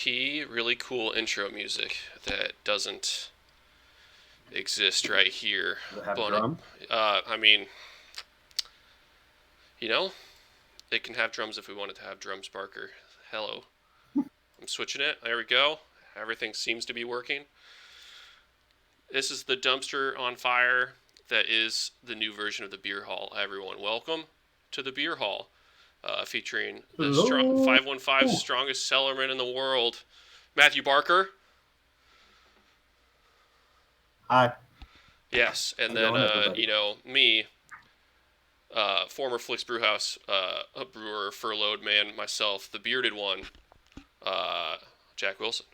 low-key, really cool intro music that doesn't exist right here. Does it have But drums? I mean, you know, it can have drums if we want it to have drums, Barker. Hello. I'm switching it. There we go. Everything seems to be working. This is the dumpster on fire that is the new version of the beer hall. Everyone, welcome to the beer hall, featuring the Hello. 515 strongest cellarman in the world, Matthew Barker. Hi. Yes, and How's it then going, everybody? me, former Flicks Brewhouse a brewer, furloughed man, myself, the bearded one, Jack Wilson.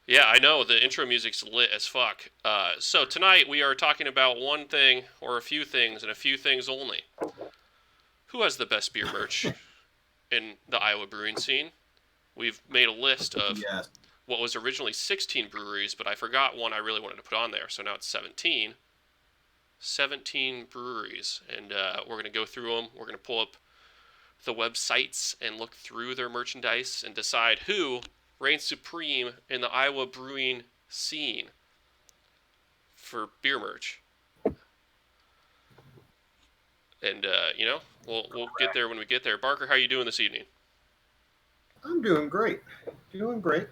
Yeah, I know the intro music's lit as fuck. So tonight we are talking about one thing or a few things and a few things only. Who has the best beer merch in the Iowa brewing scene? We've made a list of Yes. what was originally 16 breweries, but I forgot one I really wanted to put on there, so now it's 17. 17 breweries, and we're going to go through them. We're going to pull up the websites and look through their merchandise and decide who reigns supreme in the Iowa brewing scene for beer merch. And we'll get there when we get there. Barker, how you doing this evening? I'm doing great. Doing great.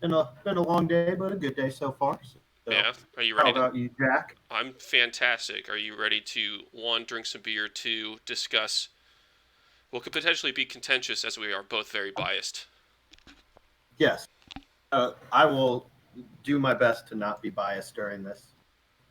Been a long day, but a good day so far. So, Yeah, are you how ready to? about you, Jack? I'm fantastic. Are you ready to one, drink some beer, two, discuss what could potentially be contentious as we are both very biased? Yes. I will do my best to not be biased during this,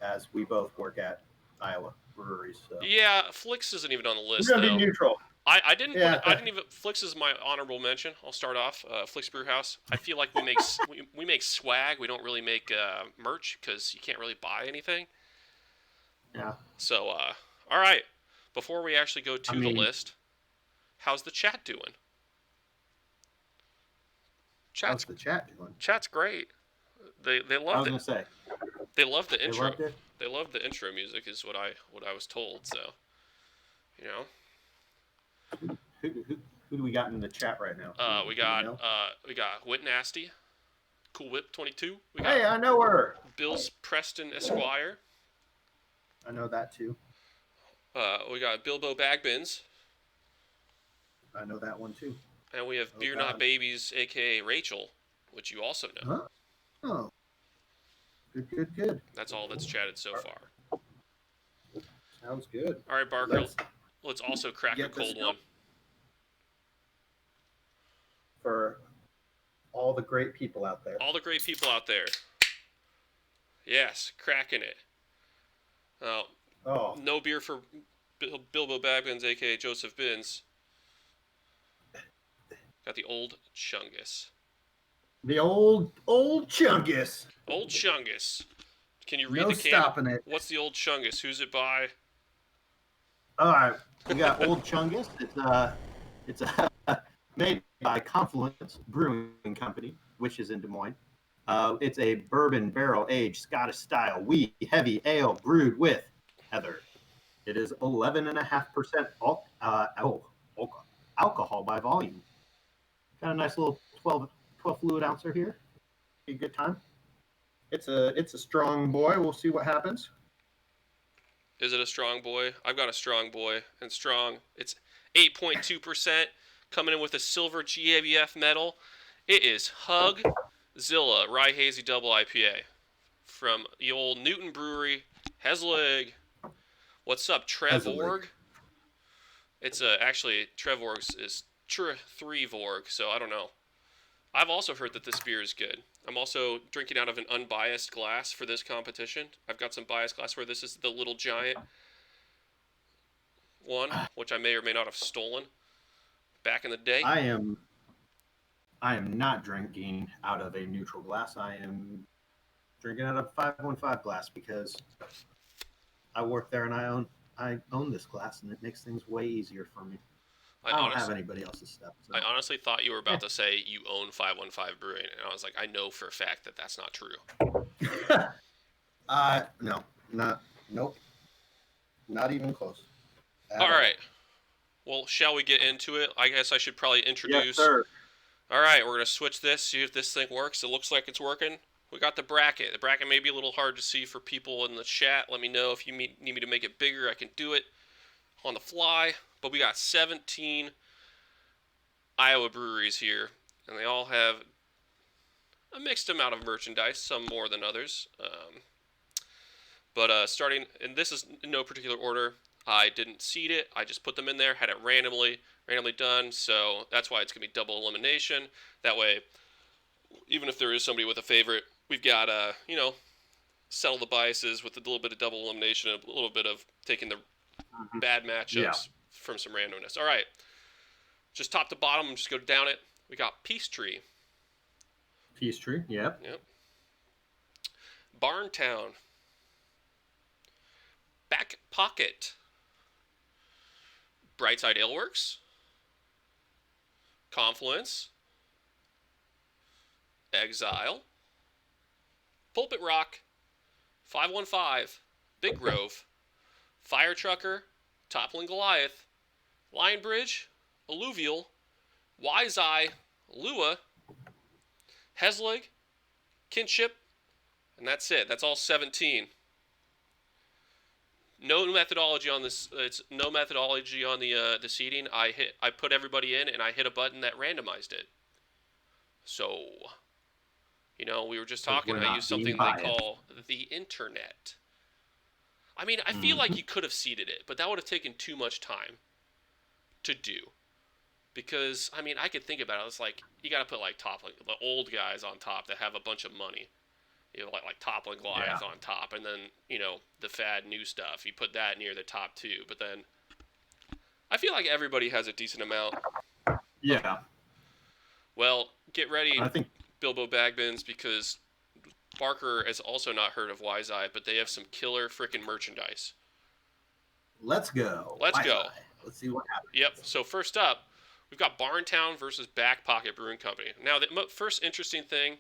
as we both work at Iowa breweries. So Yeah, Flix isn't even on the we're list gonna be though. neutral. I didn't put it. I Yeah. didn't even. Flix is my honorable mention. I'll start off. Flix Brewhouse. I feel like we make swag. We don't really make merch because you can't really buy anything. Yeah. So all right. Before we actually go I to the mean, list, how's the chat doing? how's Chat's the chat doing? chat's great. They I loved was it. gonna say They loved the they intro. loved it. They loved the intro music is what I was told. So you know, Who do we got in the chat right now? we Do we got know? Whit Nasty, Cool Whip 22. We got Hey, I know her. Bill's Preston Esquire. I know that too. We got Bilbo Bagbins, I know that one too. and we have Oh Beer Not God. Babies, aka Rachel, which you also know. Huh? Oh, good. That's all that's chatted so far. Sounds good. All right, Barker. Let's Let's also crack a get this cold one. for all the great people out there. All the great people out there. Yes, cracking it. Oh, No beer for Bilbo Baggins, aka Joseph Bins. Got the Old Chungus. the old Chungus. Old Chungus. Can you read No the can? stopping it. What's the Old Chungus? Who's it by? All right, we got old Chungus. It's made by Confluence Brewing Company, which is in Des Moines. It's a bourbon barrel aged Scottish style wee heavy ale brewed with heather. It is 11.5% alcohol by volume. Got a nice little 12 fluid ouncer here. Be a good time. It's a strong boy. We'll see what happens. Is it a strong boy? I've got a strong boy, and strong. It's 8.2%, coming in with a silver GABF medal. It is Hugzilla Rye Hazy Double IPA from the old Newton Brewery, Hesleg. What's up, Trevorg? It's actually Trevorg's is Trevorg, so I don't know. I've also heard that this beer is good. I'm also drinking out of an unbiased glass for this competition. I've got some biased glassware. This is the Little Giant one, which I may or may not have stolen back in the day. I am not drinking out of a neutral glass. I am drinking out of a 515 glass because I work there and I own this glass and it makes things way easier for me. I don't have anybody else's stuff. So. I honestly thought you were about to say you own 515 Brewing, and I was like, I know for a fact that that's not true. No, nope, not even close. All right. Well, shall we get into it? I guess I should probably introduce. Yes, sir. All right, we're gonna switch this. See if this thing works. It looks like it's working. We got the bracket. The bracket may be a little hard to see for people in the chat. Let me know if you need me to make it bigger. I can do it on the fly. But we got 17 Iowa breweries here, and they all have a mixed amount of merchandise, some more than others. But starting, and this is in no particular order. I didn't seed it. I just put them in there, had it randomly done. So that's why it's gonna be double elimination. That way, even if there is somebody with a favorite, we've got settle the biases with a little bit of double elimination, and a little bit of taking the bad matchups from some randomness. All right, just top to bottom, just go down it. We got Peachtree. Peachtree, yep. Barntown. Back Pocket. Brightside Aleworks. Confluence. Exile. Pulpit Rock. 515. Big Grove. Fire Trucker. Toppling Goliath. Lion Bridge. Alluvial. Wise Eye. Lua. Heslig. Kinship. And that's it. That's all 17. No methodology on this. It's no methodology on the seeding. I put everybody in, and I hit a button that randomized it. So, we were just talking. I used something they call the internet. I mean, I feel like you could have seeded it, but that would have taken too much time to do. Because I could think about it. It's like you got to put the old guys on top that have a bunch of money. Like Toppling Goliath on top, and then the fad new stuff. You put that near the top two, but then I feel like everybody has a decent amount. Yeah. Well, get ready, I think Bilbo Baggins, because Barker has also not heard of Wise Eye, but they have some killer freaking merchandise. Let's go. Let's Wise go. Eye. Let's see what happens. Yep. So first up, we've got Barntown versus Back Pocket Brewing Company. Now, the first interesting thing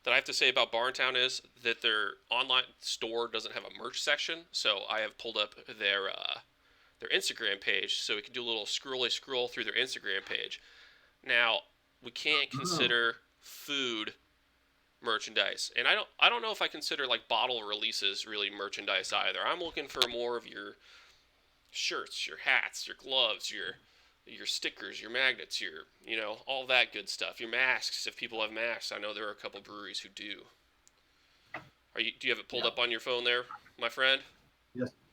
that I have to say about Barntown is that their online store doesn't have a merch section, so I have pulled up their Instagram page so we can do a little scroll through their Instagram page. Now, we can't consider food merchandise, and I don't know if I consider like bottle releases really merchandise either. I'm looking for more of your shirts, your hats, your gloves, your stickers, your magnets, your all that good stuff. Your masks, if people have masks. I know there are a couple breweries who do. Do you have it pulled up on your phone there, my friend?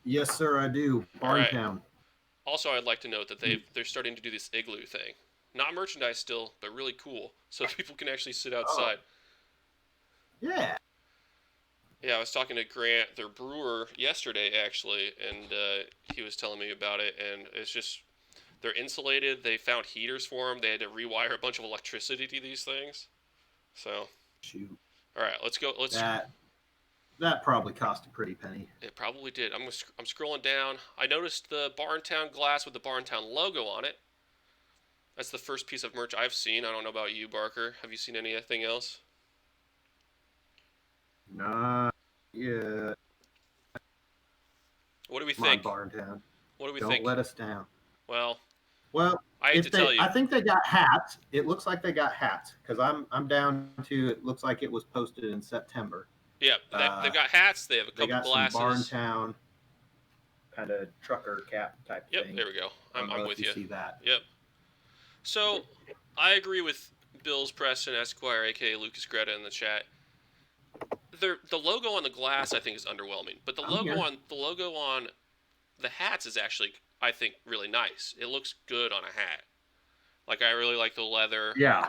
Yes, sir, I do. Barntown. Right. Also, I'd like to note that they're starting to do this igloo thing. Not merchandise still, but really cool, so people can actually sit outside. Yeah. Yeah, I was talking to Grant, their brewer, yesterday actually, and he was telling me about it, and it's just. They're insulated. They found heaters for them. They had to rewire a bunch of electricity to these things. So, shoot. All right, let's go. That probably cost a pretty penny. It probably did. I'm scrolling down. I noticed the Barntown glass with the Barntown logo on it. That's the first piece of merch I've seen. I don't know about you, Barker. Have you seen anything else? Nah. Yeah. What do we think? Barntown. What do we Don't think? let us down. Well, I hate to tell you. I think they got hats. It looks like they got hats because I'm down to. It looks like it was posted in September. Yeah, they've got hats. They have a couple glasses. Some Barntown kind of trucker cap type thing. Yep, there we go. I'm with you. See that? Yep. So I agree with Bill's Preston Esquire, aka Lucas Greta, in the chat. The logo on the glass I think is underwhelming, but the logo on the hats is actually, I think, really nice. It looks good on a hat. Like, I really like the leather. Yeah.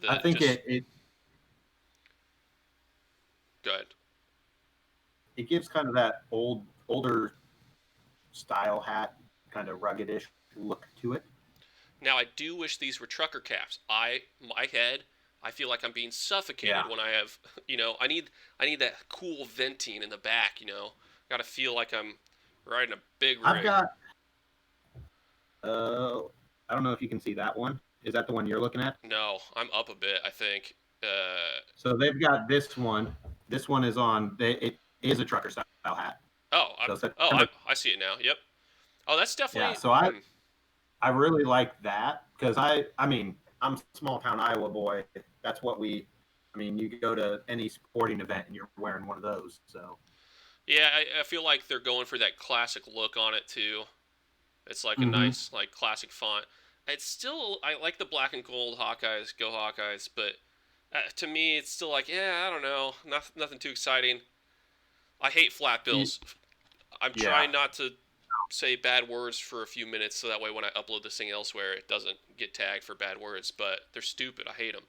I think it. Go ahead. It gives kind of that older style hat, kind of ruggedish look to it. Now, I do wish these were trucker caps. My head, I feel like I'm being suffocated when I have, I need that cool venting in the back, Got to feel like I'm riding a big rig. I've got. I don't know if you can see that one. Is that the one you're looking at? No, I'm up a bit, I think. So they've got this one. This one is on. It is a trucker style hat. Oh, I see it now. Yep. Oh, that's definitely. Yeah. So I really like that because I mean, I'm a small town Iowa boy. That's what we. I mean, you go to any sporting event and you're wearing one of those. So Yeah, I feel like they're going for that classic look on it too. It's like a hmm nice, like classic font. It's still, I like the black and gold Hawkeyes, go Hawkeyes, but to me, it's still like, yeah, I don't know, nothing too exciting. I hate flat bills. I'm yeah, trying not to say bad words for a few minutes so that way when I upload this thing elsewhere, it doesn't get tagged for bad words. But they're stupid. I hate them.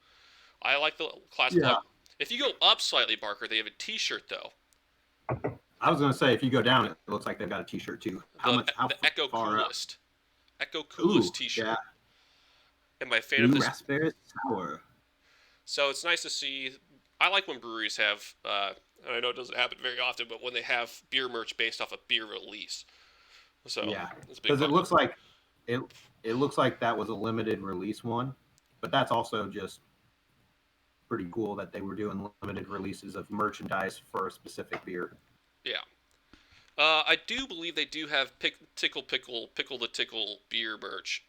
I like the classic yeah. look. If you go up slightly, Barker, they have a T-shirt though. I was gonna say if you go down, it looks like they've got a T-shirt too. How The much? How the Echo far up? Coolest, Echo Ooh, Coolest yeah. T-shirt. Am I a fan of Ooh, this? raspberry sour. So it's nice to see. I like when breweries have. I know it doesn't happen very often, but when they have beer merch based off a beer release. So Yeah, it's a big because it part. looks like it. It looks like that was a limited release one, but that's also just pretty cool that they were doing limited releases of merchandise for a specific beer. Yeah. I do believe they do have Pickle the Tickle beer merch.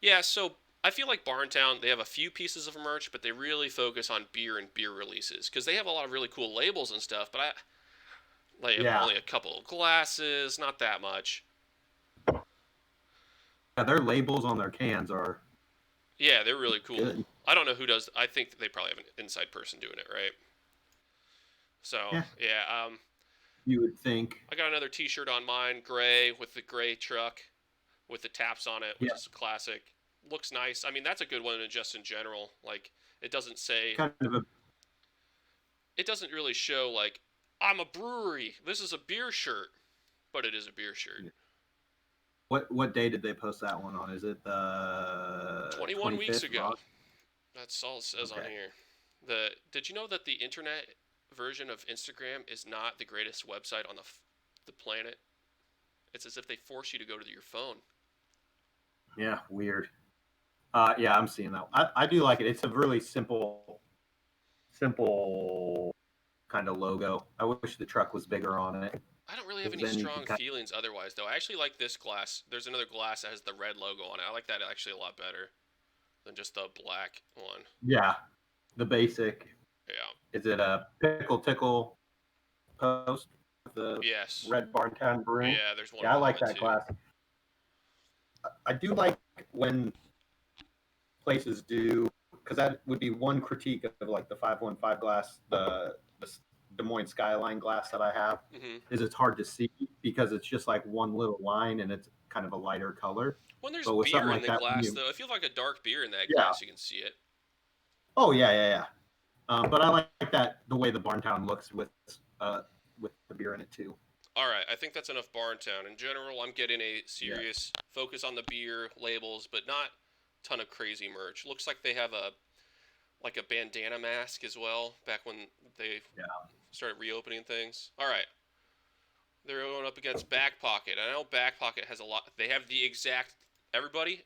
Yeah, so I feel like Barntown, they have a few pieces of merch, but they really focus on beer and beer releases because they have a lot of really cool labels and stuff. But they have Yeah, only a couple of glasses, not that much. yeah, their labels on their cans are Yeah, they're really cool. good. I don't know who does. I think they probably have an inside person doing it, right? So Yeah, yeah, you would think. I got another T-shirt on mine, gray with the gray truck with the taps on it, which Yeah, is a classic. Looks nice. I mean, that's a good one just in general. Like it doesn't say, kind of a. it doesn't really show like I'm a brewery. This is a beer shirt, but it is a beer shirt. What day did they post that one on? Is it the 21 weeks 25th of ago. August? That's all it says on Okay. here. The Did you know that the internet version of Instagram is not the greatest website on the planet? It's as if they force you to go to your phone. Yeah, weird. Yeah, I'm seeing that. I do like it. It's a really simple kind of logo. I wish the truck was bigger on it I don't really have because any then you could strong kind feelings otherwise, though. I actually like this glass. There's another glass that has the red logo on it. I like that actually a lot better than just the black one. yeah, the basic. Yeah. Is it a pickle tickle post with the Yes. red Barntown Brewing? Yeah, there's one Yeah, I above like it that too. glass. I do like when places do because that would be one critique of like the 515 glass, the Des Moines Skyline glass that I have hmm is it's hard to see because it's just like one little line and it's kind of a lighter color. When there's But with something beer in like the that, when glass, you though, if you have like a dark beer in that yeah, glass, you can see it. oh yeah. But I like that the way the Barntown looks with the beer in it too. All right, I think that's enough Barntown. In general, I'm getting a Yeah, serious focus on the beer labels, but not a ton of crazy merch. Looks like they have a like a bandana mask as well. Back when they yeah, started reopening things. All right, they're going up against Back Pocket. I know Back Pocket has a lot. They have the exact. Everybody,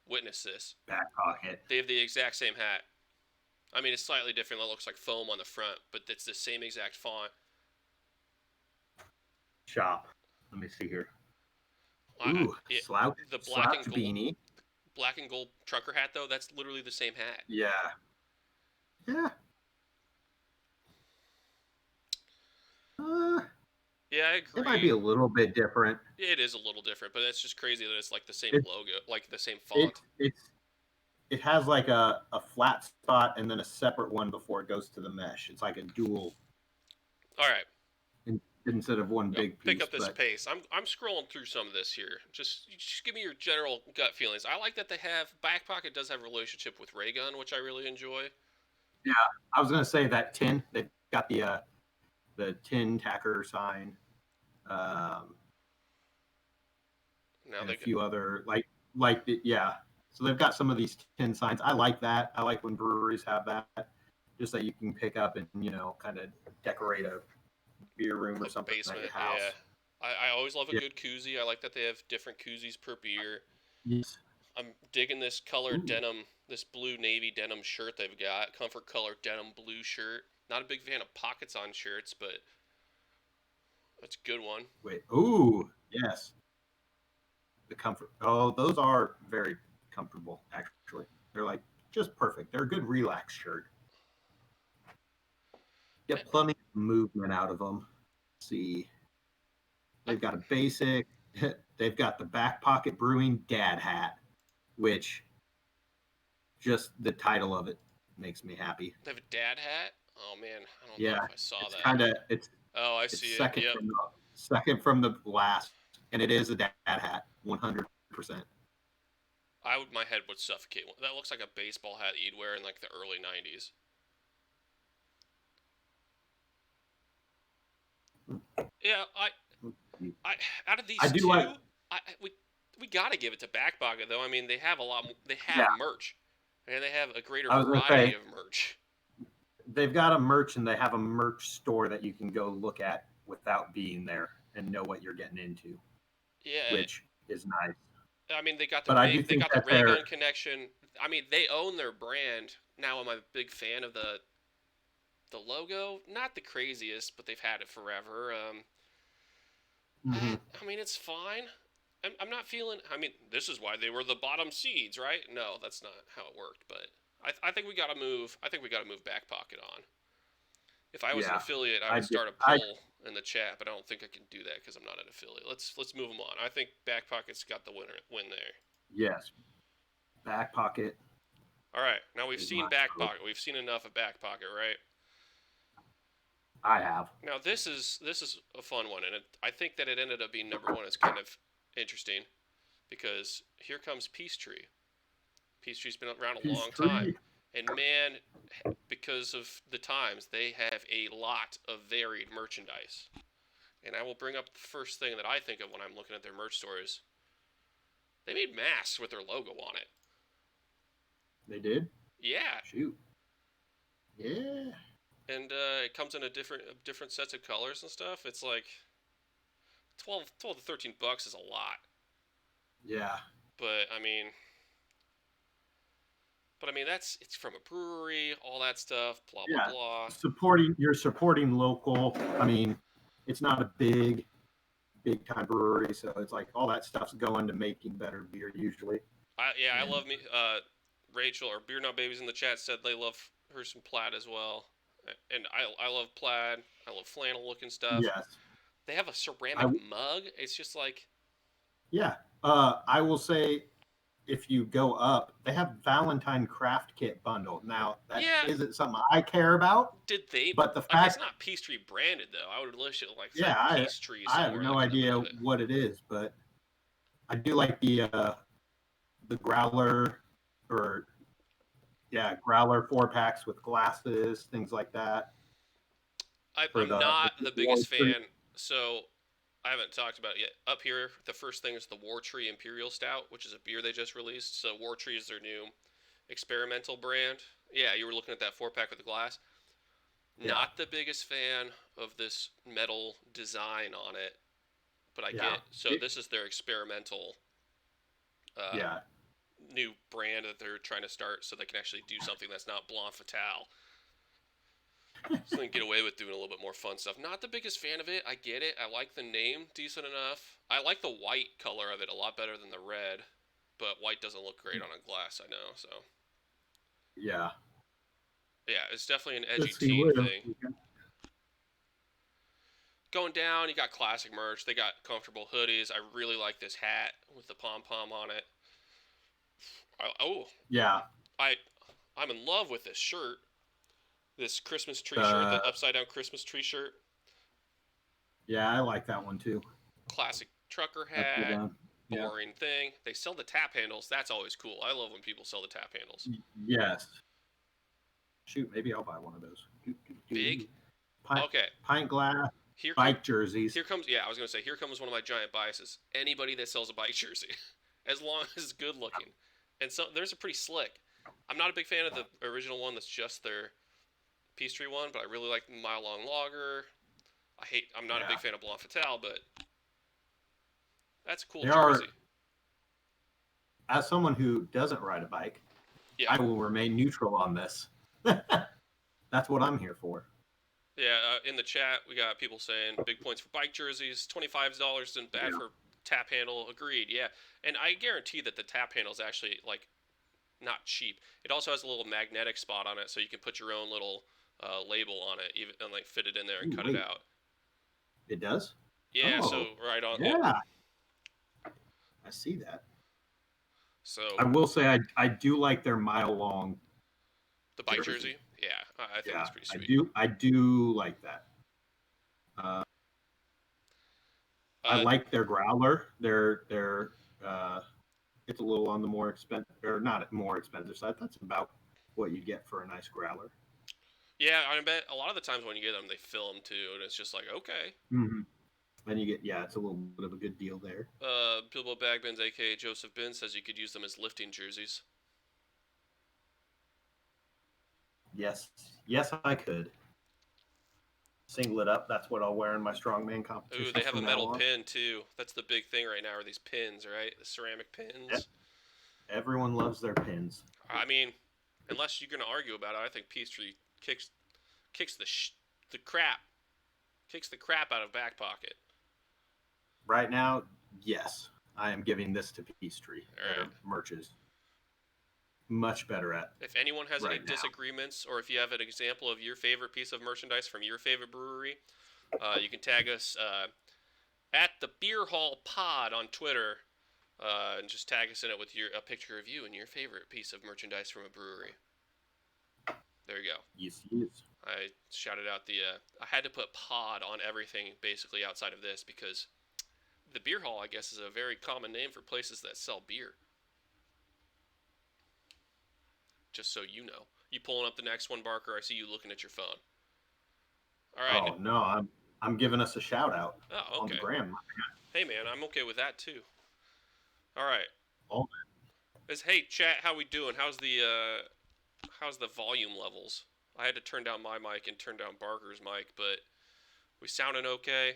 witness this. back pocket They have the exact same hat. I mean, it's slightly different. It looks like foam on the front, but it's the same exact font. shop. Let me see here. I, Ooh, it, the slouch beanie. black and gold trucker hat though. That's literally the same hat. Yeah, yeah. Uh, Yeah, I it might be agree. a little bit different. It is a little different, but it's just crazy that it's like the same It logo, like the same it font. it has like a flat spot and then a separate one before it goes to the mesh. It's like a dual All right, instead of one big pick piece. up this But pace. I'm scrolling through some of this here. Just give me your general gut feelings. I like that they have Back Pocket does have a relationship with Raygun, which I really enjoy. yeah, I was gonna say that tin. They've got the tin tacker sign, um, Now and a they few other yeah. So they've got some of these tin signs. I like that. I like when breweries have that, just that you can pick up and kind of decorate a beer room or like the something at your basement, yeah. house. I always love a Yeah. good koozie. I like that they have different koozies per beer. Yes. I'm digging this color Ooh. denim, this blue navy denim shirt they've got. Comfort color denim blue shirt. Not a big fan of pockets on shirts, but that's a good one. Wait. Ooh. Yes. The comfort. Oh, those are very comfortable, actually. They're like just perfect. They're a good relax shirt. Eh, Get plenty of movement out of them. See, I, they've got a basic. They've got the back pocket brewing dad hat, which just the title of it makes me happy. they have a dad hat. Oh man, I don't know Yeah, if I saw it's that. kind of Oh, I it's see it. Yep. second from the last, and it is a dad hat, 100%. My head would suffocate. That looks like a baseball hat you'd wear in like the early '90s. Yeah, I out of I these do like, two, we gotta give it to Back Pocket though. I mean, they have a lot. They have yeah. merch, and they have a greater I was gonna variety say of merch. they've got a merch and they have a merch store that you can go look at without being there and know what you're getting into, Yeah, which is nice. I mean, But I do They think got the that they're Raygun connection. I mean, they own their brand. Now I'm a big fan of the logo. Not the craziest, but they've had it forever. mhm. I mean, it's fine. I'm not feeling. I mean, this is why they were the bottom seeds, right? No, that's not how it worked. But I think we got to move. I think we got to move Back Pocket on. If I was an Yeah, affiliate, I I would did. start a I poll in the chat, but I don't think I can do that because I'm not an affiliate. Let's move them on. I think Back Pocket's got the win there. yes, back pocket All right, now we've is seen my Back vote. Pocket. We've seen enough of Back Pocket, right? I have. Now this is a fun one, and I think that it ended up being number one is kind of interesting because here comes Peachtree. Peachtree's been around a Peace long time, tree. and man, because of the times, they have a lot of varied merchandise. And I will bring up the first thing that I think of when I'm looking at their merch stores. They made masks with their logo on it. They did. Yeah, Shoot. Yeah. and it comes in a different sets of colors and stuff. It's like 12 to 13 bucks is a lot, Yeah. but I mean that's it's from a brewery, all that stuff, blah blah Yeah. blah. You're supporting local. I mean, it's not a big time brewery, so it's like all that stuff's going to making better beer usually. I And love me. Rachel or Beer Not Babies in the chat said they love her some plaid as well, and I love plaid. I love flannel looking stuff. yes, They have a I ceramic mug. It's just like yeah. I will say if you go up, they have Valentine Craft Kit bundle. Now that yeah. isn't something I care about, Did they? but the I mean, it's fact, not Peachtree branded though. I would wish it like said yeah, Peachtree I have somewhere no like in the idea middle of it. what it is, but I do like the growler or yeah, growler 4 packs with glasses, things like that for I'm not the the War biggest Tree. fan, so I haven't talked about it yet. Up here, the first thing is the War Tree Imperial Stout, which is a beer they just released. So War Tree is their new experimental brand. Yeah, you were looking at that 4 pack with the glass. Yeah, Not the biggest fan of this metal design on it, but I yeah, get so this is their experimental uh, yeah. new brand that they're trying to start, so they can actually do something that's not Blanc Fatale. So they can get away with doing a little bit more fun stuff. Not the biggest fan of it. I get it. I like the name decent enough. I like the white color of it a lot better than the red, but white doesn't look great on a glass. I know. So Yeah. yeah, it's definitely an edgy Let's see teen where thing. Going down, you got classic merch. They got comfortable hoodies. I really like this hat with the pom pom on it. Oh, yeah, I I'm in love with this shirt. This Christmas tree shirt, the the upside down Christmas tree shirt. yeah, I like that one too. Classic trucker That's good hat. one. Yeah. Boring thing. They sell the tap handles. That's always cool. I love when people sell the tap handles. Yes. Shoot, maybe I'll buy one of those. Big. Pint, Okay. pint glass, Here bike jerseys. here comes. Yeah, I was gonna say. Here comes one of my giant biases. Anybody that sells a bike jersey, as long as it's good looking, and so there's a pretty slick. I'm not a big fan of the original one. That's just their Peachtree one, but I really like Mile Long Lager. I'm not a big Yeah. fan of Blanc Fatale, but that's a cool They are, jersey. as someone who doesn't ride a bike, Yeah. I will remain neutral on this. That's what I'm here for. Yeah, in the chat, we got people saying big points for bike jerseys. $25 isn't bad Yeah. for tap handle. Agreed. Yeah, and I guarantee that the tap handle is actually like not cheap. It also has a little magnetic spot on it, so you can put your own little label on it, even and like fit it in there and Ooh, cut it wait, out. it does? Yeah, Oh, so right on it. yeah, I see that. I So will say I do like their mile long the bike jersey. jersey, yeah, I think Yeah, that's pretty I sweet. do. I do like that. I Uh, like their growler. Uh, it's a little on the more expensive, or not more expensive side. That's about what you get for a nice growler. yeah, I bet a lot of the times when you get them, they fill them too, and it's just like okay. Mm-hmm. And you get, yeah, it's a little bit of a good deal there. Bilbo Baggins, aka Joseph Bin, says you could use them as lifting jerseys. Yes, yes, I could single it up. That's what I'll wear in my strongman Ooh, they competitions have a from now metal on. pin too. That's the big thing right now. Are these pins, right? The ceramic Yep. pins. Everyone loves their pins. I mean, unless you're gonna argue about it, I think Peachtree kicks the crap kicks the crap out of Back Pocket. Right now, yes, I am giving this to Peachtree. All right. Their merch is much better at If anyone has any right now. disagreements, or if you have an example of your favorite piece of merchandise from your favorite brewery, you can tag us at the Beer Hall Pod on Twitter, and just tag us in it with a picture of you and your favorite piece of merchandise from a brewery. There you go. Yes, yes. I shouted out the. I had to put pod on everything basically outside of this because the beer hall, I guess, is a very common name for places that sell beer. Just so you know. You pulling up the next one, Barker? I see you looking at your phone. All right. Oh no, I'm giving us a shout out Oh, on the okay. gram. Hey, man, I'm okay with that too. All right. Oh, Hey, chat, how we doing? How's the volume levels? I had to turn down my mic and turn down Barker's mic, but we sounding okay?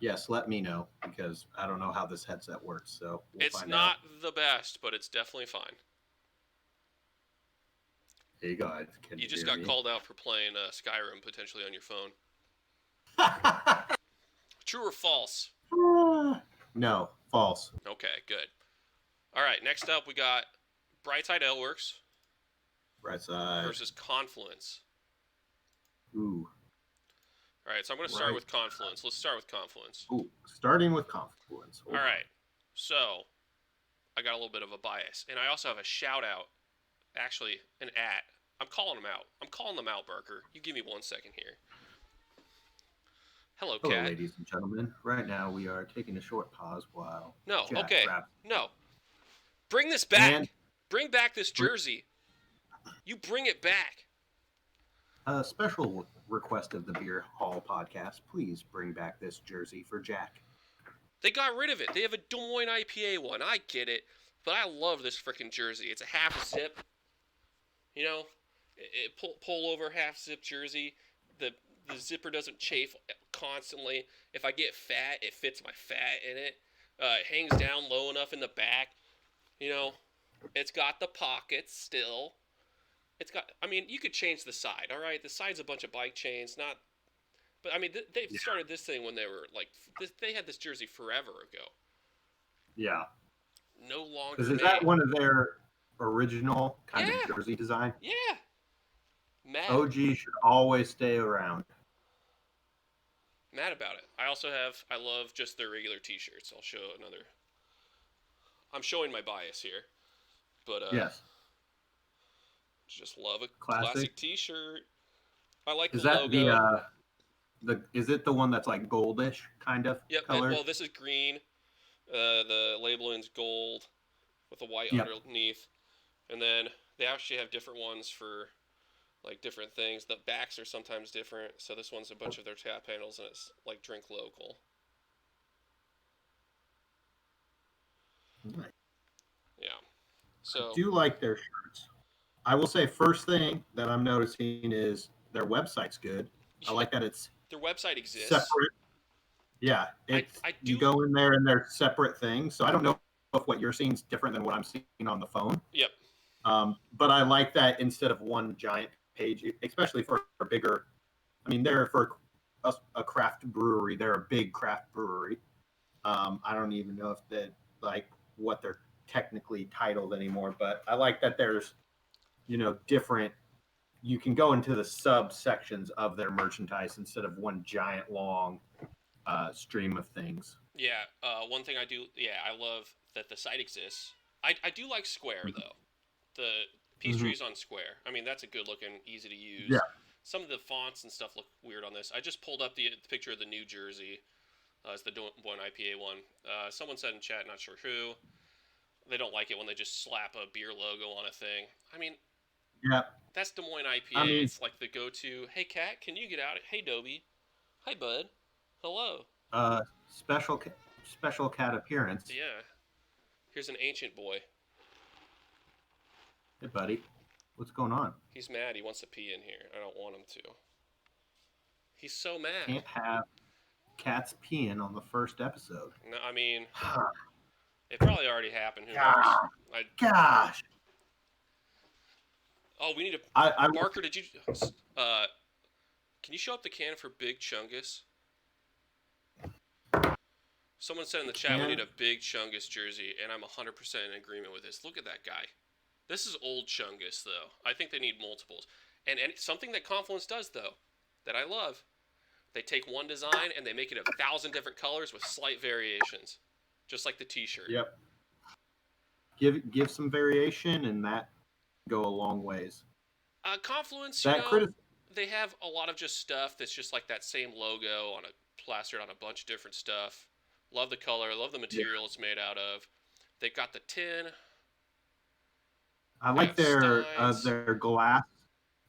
yes, let me know because I don't know how this headset works. So we'll It's find out. not the best, but it's definitely fine. There you go. Can You just hear got me? called out for playing Skyrim potentially on your phone. True or false? No, false. Okay, good. All right, next up we got Brightside Aleworks Right side. versus Confluence. Ooh. All right, so I'm going to start with Confluence. Let's start with Confluence. Ooh. Starting with Confluence. All right, so I got a little bit of a bias, and I also have a shout out, actually an at. I'm calling them out. I'm calling them out, Barker. You give me 1 second here. Hello, Hello, Cat. ladies and gentlemen. Right now we are taking a short pause while No, Jack okay, wraps. no. Bring this back. And Bring back this jersey. You bring it back. a special request of the Beer Hall podcast. Please bring back this jersey for Jack. They got rid of it. They have a Des Moines IPA one. I get it, but I love this freaking jersey. It's a half zip. You know, pull over half zip jersey. The zipper doesn't chafe constantly. If I get fat, it fits my fat in it. It hangs down low enough in the back. You know, it's got the pockets still. It's got. I mean, you could change the side. All right, the side's a bunch of bike chains. Not. But I mean, they started this thing when they were like. They had this jersey forever ago. Yeah. No longer Because is made. that one of their original kind of jersey design? Yeah. Mad. OG should always stay around. Mad about it. I love just their regular T-shirts. I'll show another. I'm showing my bias here, but Yes. just love a Classic. classic T-shirt. I like Is the that logo. is it the one that's like goldish kind of Yep. color? Well, this is green. The labeling's gold with a white underneath, and then they actually have different ones for like different things. The backs are sometimes different. So this one's a bunch of their tap handles, and it's like drink local. Nice. Yeah. So I do like their shirts. I will say first thing that I'm noticing is their website's good. I like that it's their website exists. separate. Yeah, it's I you do- go in there and they're separate things. So I don't know if what you're seeing is different than what I'm seeing on the phone. Yep. But I like that instead of one giant page, especially for a bigger. I mean, they're for a craft brewery. They're a big craft brewery. I don't even know if they like what their technically titled anymore, but I like that there's, different. You can go into the subsections of their merchandise instead of one giant long stream of things. Yeah, one thing I do, yeah, I love that the site exists. I do like Square though. The peace Mm-hmm. trees on Square. I mean, that's a good looking, easy to Yeah. use. Some of the fonts and stuff look weird on this. I just pulled up the picture of the New Jersey. It's the one IPA one. Someone said in chat, not sure who, they don't like it when they just slap a beer logo on a thing. I mean, Yeah. that's Des Moines IPA. I mean, It's like the go-to. Hey, cat, can you get out? Hey, Dobie. Hi, bud. Hello. uh, special special cat appearance. Yeah. Here's an ancient boy. Hey, buddy, what's going on? He's mad. He wants to pee in here. I don't want him to. He's so mad. Can't have cats peeing on the first episode. No, I mean, it probably already happened. Who knows? Gosh. Gosh. Oh, we need a. I Barker, did you? Can you show up the can for Big Chungus? Someone said in the chat we need a Big Chungus jersey, and I'm 100% in agreement with this. Look at that guy. This is old Chungus, though. I think they need multiples. And something that Confluence does, though, that I love, they take one design and they make it 1,000 different colors with slight variations, just like the T-shirt. Yep. Give some variation, and that go a long ways. Confluence, That they have a lot of just stuff that's just like that same logo on plastered on a bunch of different stuff. Love the color. Love the material it's made out of. They've got the tin. I like their glass.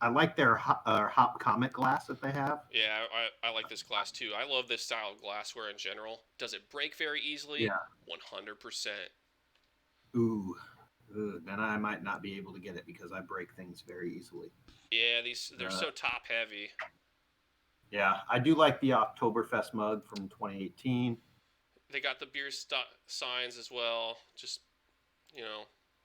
I like their hop comic glass that they have. Yeah, I like this glass too. I love this style of glassware in general. Does it break very easily? Yeah. 100%. Ooh, then I might not be able to get it because I break things very easily. Yeah, they're so top heavy. Yeah, I do like the Oktoberfest mug from 2018. They got the beer signs as well. Just,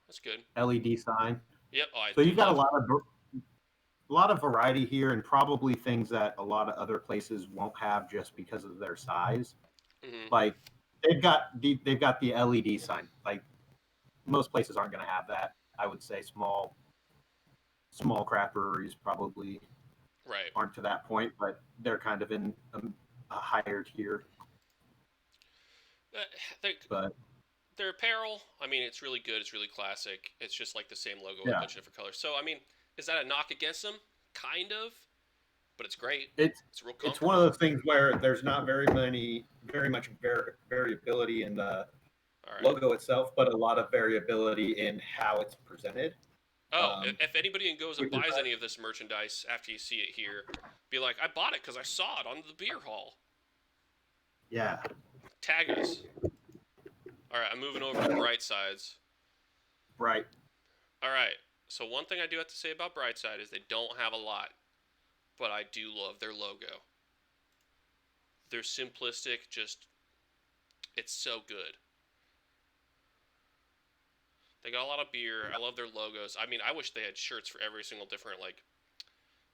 that's good. LED sign. Yep. So you got a lot of variety here, and probably things that a lot of other places won't have just because of their size. Mm-hmm. Like they've got the LED sign. Like most places aren't going to have that. I would say small craft breweries probably aren't to that point, but they're kind of in a higher tier. But their apparel, I mean, it's really good. It's really classic. It's just like the same logo with a bunch of different colors. So, I mean, is that a knock against them? Kind of, but it's great. It's real comfortable. It's one of those things where there's not very much variability in the logo itself, but a lot of variability in how it's presented. Oh, if anybody goes and buys any of this merchandise after you see it here, be like, I bought it because I saw it on the beer hall. Yeah. Tag us. All right, I'm moving over to Brightsides. Right. All right. So one thing I do have to say about Brightside is they don't have a lot, but I do love their logo. They're simplistic, it's so good. They got a lot of beer. I love their logos. I mean, I wish they had shirts for every single different, like,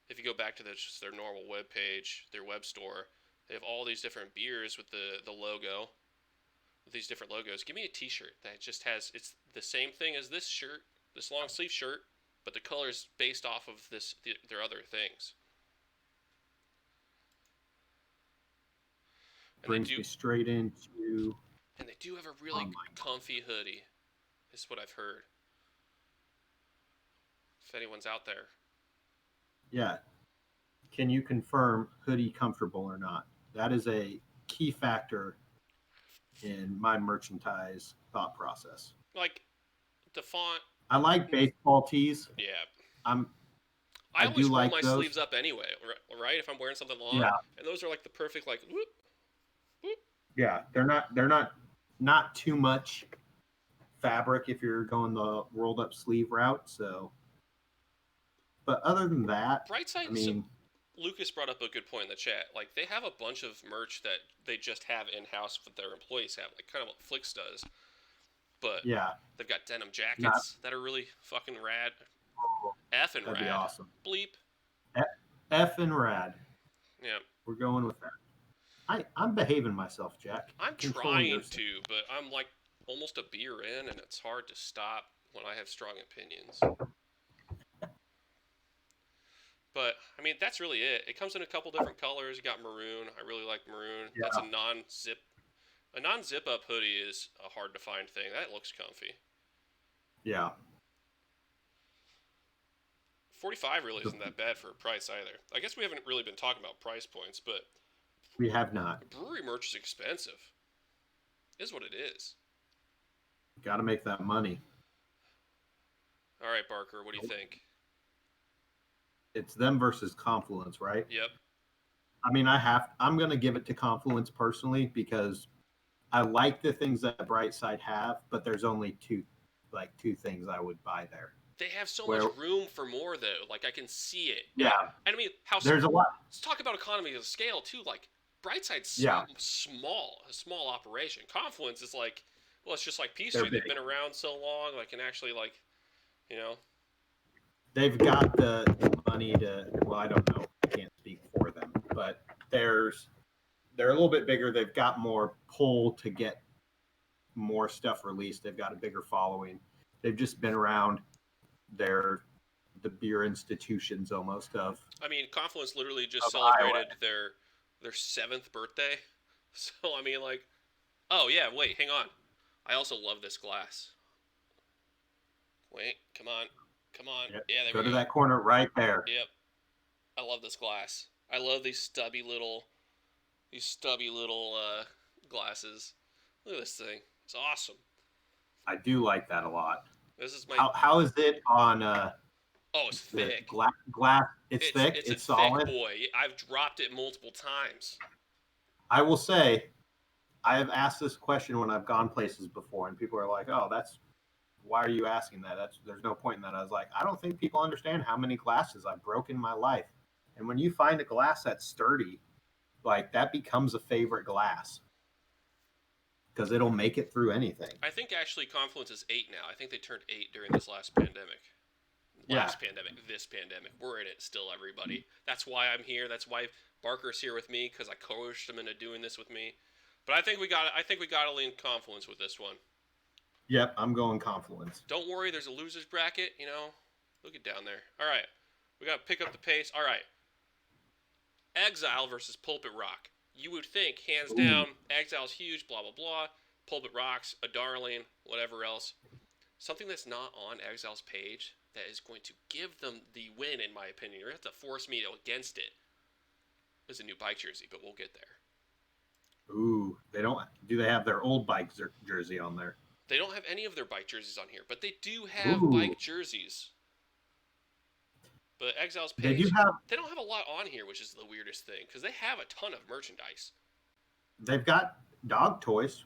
if you go back to their normal web page, their web store, they have all these different beers with the logo, with these different logos. Give me a t-shirt that just has, it's the same thing as this shirt, this long sleeve shirt, but the color is based off of their other things. Brings me straight into... And they do have a really comfy hoodie. Is what I've heard. If anyone's out there. Yeah. Can you confirm hoodie comfortable or not? That is a key factor in my merchandise thought process. Like the font. I like baseball tees. Yeah. I always roll like my those. sleeves up anyway, right? If I'm wearing something long. Yeah. And those are like the perfect like whoop, whoop. Yeah, they're not too much fabric if you're going the rolled up sleeve route. So, but other than that, Brightside. I mean, Lucas brought up a good point in the chat. Like they have a bunch of merch that they just have in house that their employees have, like kind of what Flix does. But yeah, they've got denim jackets that are really fucking rad. Effing rad. That'd be awesome. Bleep. Effing rad. Yeah. We're going with that. I'm behaving myself, Jack. I'm trying to, but I'm like almost a beer in, and it's hard to stop when I have strong opinions. But I mean, that's really it. It comes in a couple different colors. You got maroon. I really like maroon. That's a Yeah. non-zip. A non-zip up hoodie is a hard to find thing. That looks comfy. Yeah. 45 really isn't that bad for a price either. I guess we haven't really been talking about price points, but We have not. brewery merch is expensive. Is what it is. Got to make that money. All right, Barker, what do you think? It's them versus Confluence, right? Yep. I mean, I'm going to give it to Confluence personally because I like the things that Brightside have, but there's only two things I would buy there. They have so Where- much room for more though. Like I can see it. Yeah. And I mean, how There's a lot. let's talk about economy of scale too. Like Brightside's Yeah. small, a small operation. Confluence is like, well, it's just like P They're Street. They've big. been around so long, like can actually like, you know. They've got the money to. Well, I don't know. I can't speak for them, but they're a little bit bigger. They've got more pull to get more stuff released. They've got a bigger following. They've just been around. They're the beer institutions almost of. I mean, Confluence literally just Of celebrated Iowa. their 7th birthday. So I mean, like, oh yeah, wait, hang on. I also love this glass. Wait, come on. Yep. Yeah, there Go we to go. that corner right there. Yep. I love this glass. I love these stubby little glasses. Look at this thing. It's awesome. I do like that a lot. This is my How is it on oh, it's the thick. glass? It's thick. It's It's a solid. thick boy. I've dropped it multiple times. I will say, I have asked this question when I've gone places before, and people are like, "Oh, that's why are you asking that? There's no point in that." I was like, I don't think people understand how many glasses I've broken in my life, and when you find a glass that's sturdy, like that becomes a favorite glass because it'll make it through anything. I think actually Confluence is 8 now. I think they turned 8 during this last pandemic. This pandemic. We're in it still, everybody. That's why I'm here. That's why Barker's here with me, because I coerced him into doing this with me. But I think we got to lean Confluence with this one. Yep, I'm going Confluence. Don't worry, there's a losers bracket. You know, look it down there. All right, we got to pick up the pace. All right, Exile versus Pulpit Rock. You would think, hands down, Exile's huge. Blah blah blah. Pulpit Rock's a darling. Whatever else. Something that's not on Exile's page that is going to give them the win, in my opinion. You're going to have to force me against it. Is a new bike jersey, but we'll get there. Ooh, they don't. Do they have their old bike jersey on there? They don't have any of their bike jerseys on here, but they do have Ooh. bike jerseys. But Exile's page, they don't have a lot on here, which is the weirdest thing, because they have a ton of merchandise. They've got dog toys.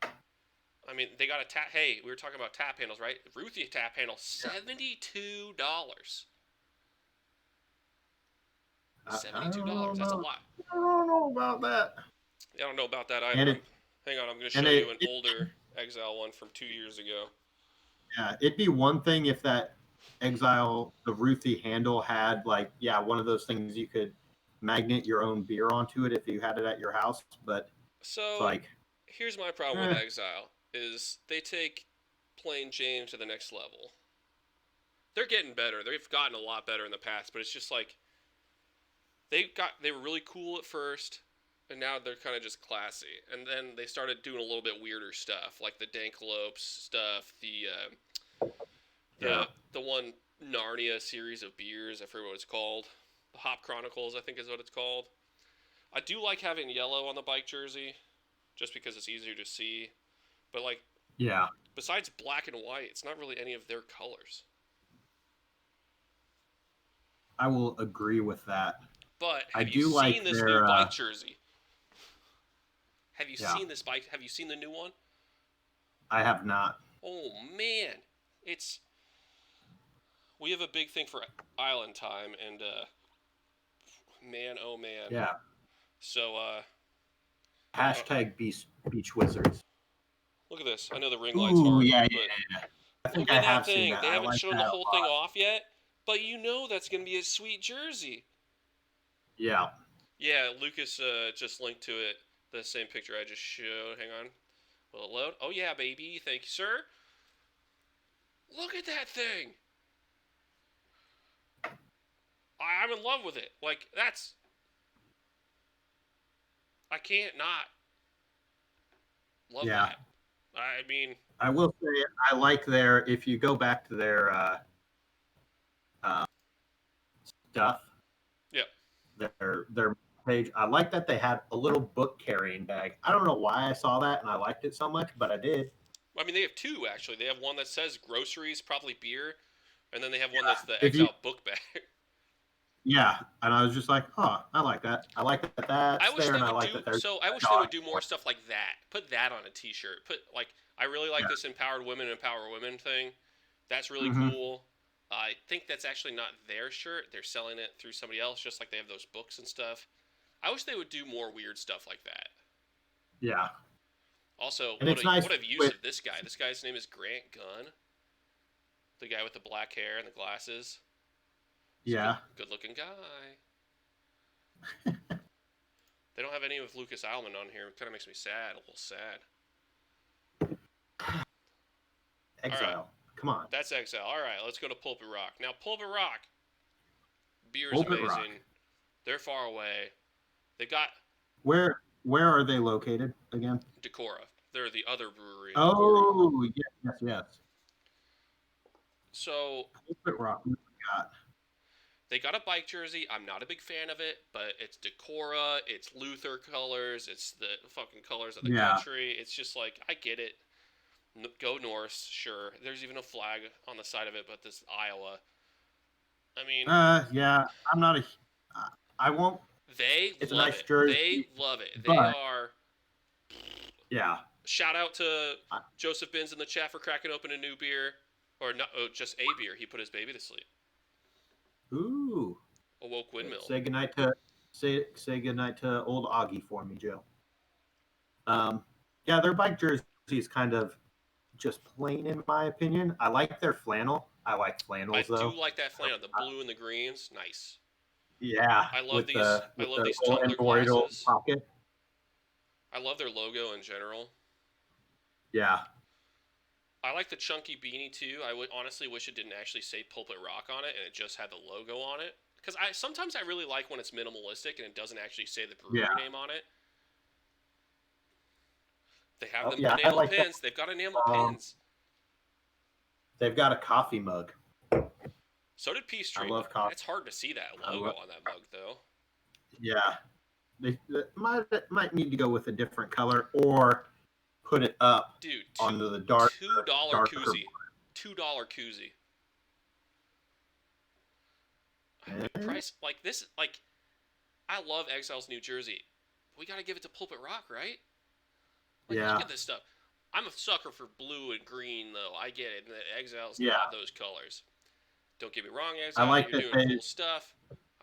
I mean, they got a tap. Hey, we were talking about tap handles, right? Ruthie tap handle, $72. $72. That's a lot. I don't know about that. I don't know about that either. Hang on, I'm going to show you an older Exile one from 2 years ago. Yeah, it'd be one thing if that Exile, the Ruthie handle had one of those things you could magnet your own beer onto it if you had it at your house. But so here's my problem with Exile is they take plain Jane to the next level. They're getting better. They've gotten a lot better in the past, but it's just like they were really cool at first. And now they're kind of just classy. And then they started doing a little bit weirder stuff, like the Dankalopes stuff, the one Narnia series of beers. I forget what it's called. The Hop Chronicles, I think is what it's called. I do like having yellow on the bike jersey, just because it's easier to see. But besides black and white, it's not really any of their colors. I will agree with that. But have you seen this new bike jersey? Have you seen this bike? Have you seen the new one? I have not. Oh man, we have a big thing for Island Time, and man, oh man. Yeah. So hashtag Beach Wizards. Look at this. I know the ring light's hard. Yeah. I think I have seen that. They haven't shown the whole thing off yet, but you know that's gonna be a sweet jersey. Yeah. Yeah, Lucas just linked to it. The same picture I just showed. Hang on. Will it load? Oh yeah, baby. Thank you, sir. Look at that thing. I'm in love with it. Like, that's... I can't not love Yeah. that. I mean... I will say I like their, if you go back to their uh, stuff, Yeah. their page, I like that they had a little book carrying bag. I don't know why I saw that and I liked it so much, but I did. I mean, they have two, actually. They have one that says groceries, probably beer, and then they have one that's the If you, Exile book bag. yeah, and I was just like, oh, I like that. I like that I that's wish there, they and I would like do... that there's So, I wish they would do more stuff like that. Put that on a t-shirt. I really like this Empowered Women Empower Women thing. That's really Mm-hmm. cool. I think that's actually not their shirt. They're selling it through somebody else, just like they have those books and stuff. I wish they would do more weird stuff like that. Yeah, Also, and it's nice what a use with of this guy. This guy's name is Grant Gunn. The guy with the black hair and the glasses. He's yeah. good looking guy. They don't have any of Lucas Alman on here. It kind of makes me sad. A little sad. Exile. All right. Come on. That's Exile. All right, let's go to Pulpit Rock. Now, Pulpit Rock, beer is Pulpit amazing. Rock. They're far away. They got Where are they located again? Decorah. They're the other brewery. Oh, yes. So Pulpit Rock. What do we got? they got a bike jersey. I'm not a big fan of it, but it's Decorah. It's Luther colors. It's the fucking colors of the country. It's just like, I get it. Go Norse, sure. There's even a flag on the side of it, but this is Iowa. I mean, Yeah. I'm not a. I won't. they It's a love nice it. jersey, They love it. They but- are. Yeah. Shout out to Joseph Bins in the chat for cracking open a new beer, or not, just a beer. He put his baby to sleep. Ooh. Awoke Windmill. Say goodnight to old Augie for me, Joe. Yeah, their bike jersey is kind of just plain in my opinion. I like their flannel. I like flannels though. do like that flannel, the blue and the greens, nice. Yeah. I love with these. The, I with love the these little tumbler embroidered glasses. pocket. I love their logo in general. Yeah. I like the chunky beanie too. I would honestly wish it didn't actually say Pulpit Rock on it and it just had the logo on it. Because sometimes I really like when it's minimalistic and it doesn't actually say the brewery name on it. They have them enamel like pins. that. They've got enamel pins. They've got a coffee mug. So did Peachtree. I love coffee. It's hard to see that logo on that mug though. Yeah. They might need to go with a different color or put it up onto the dark $2 koozie. $2 koozie. The price like this, like, I love Exile's New Jersey. We gotta give it to Pulpit Rock, right? Like, look at this stuff. I'm a sucker for blue and green, though. I get it. And the Exile's not those colors. Don't get me wrong, Exile. I like you're that doing cool stuff.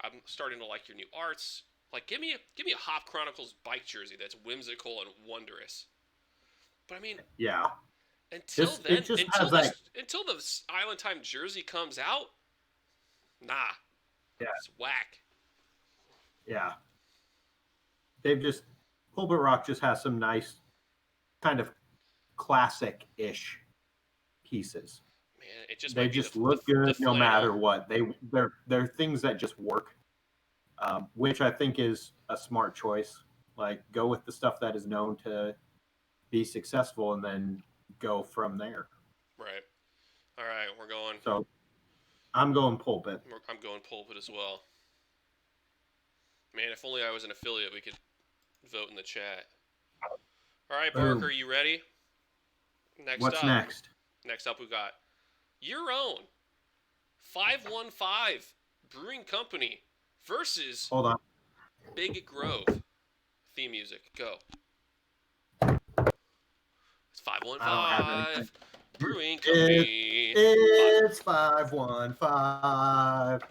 I'm starting to like your new arts. Like, give me a Hop Chronicles bike jersey that's whimsical and wondrous. But I mean, until until the Island Time jersey comes out, nah. Yeah. It's whack. Yeah. Pulpit Rock just has some nice kind of classic-ish pieces. Man, it just they just look good no matter what. They're things that just work, which I think is a smart choice. Like, go with the stuff that is known to be successful, and then go from there. Right. All right, we're going. So, I'm going Pulpit. I'm going Pulpit as well. Man, if only I was an affiliate, we could vote in the chat. All right, Barker, you ready? What's next? Next up, we got your own 515 Brewing Company versus Hold on. Big Grove. Theme music, go. It's 515 Brewing Company. It's 515.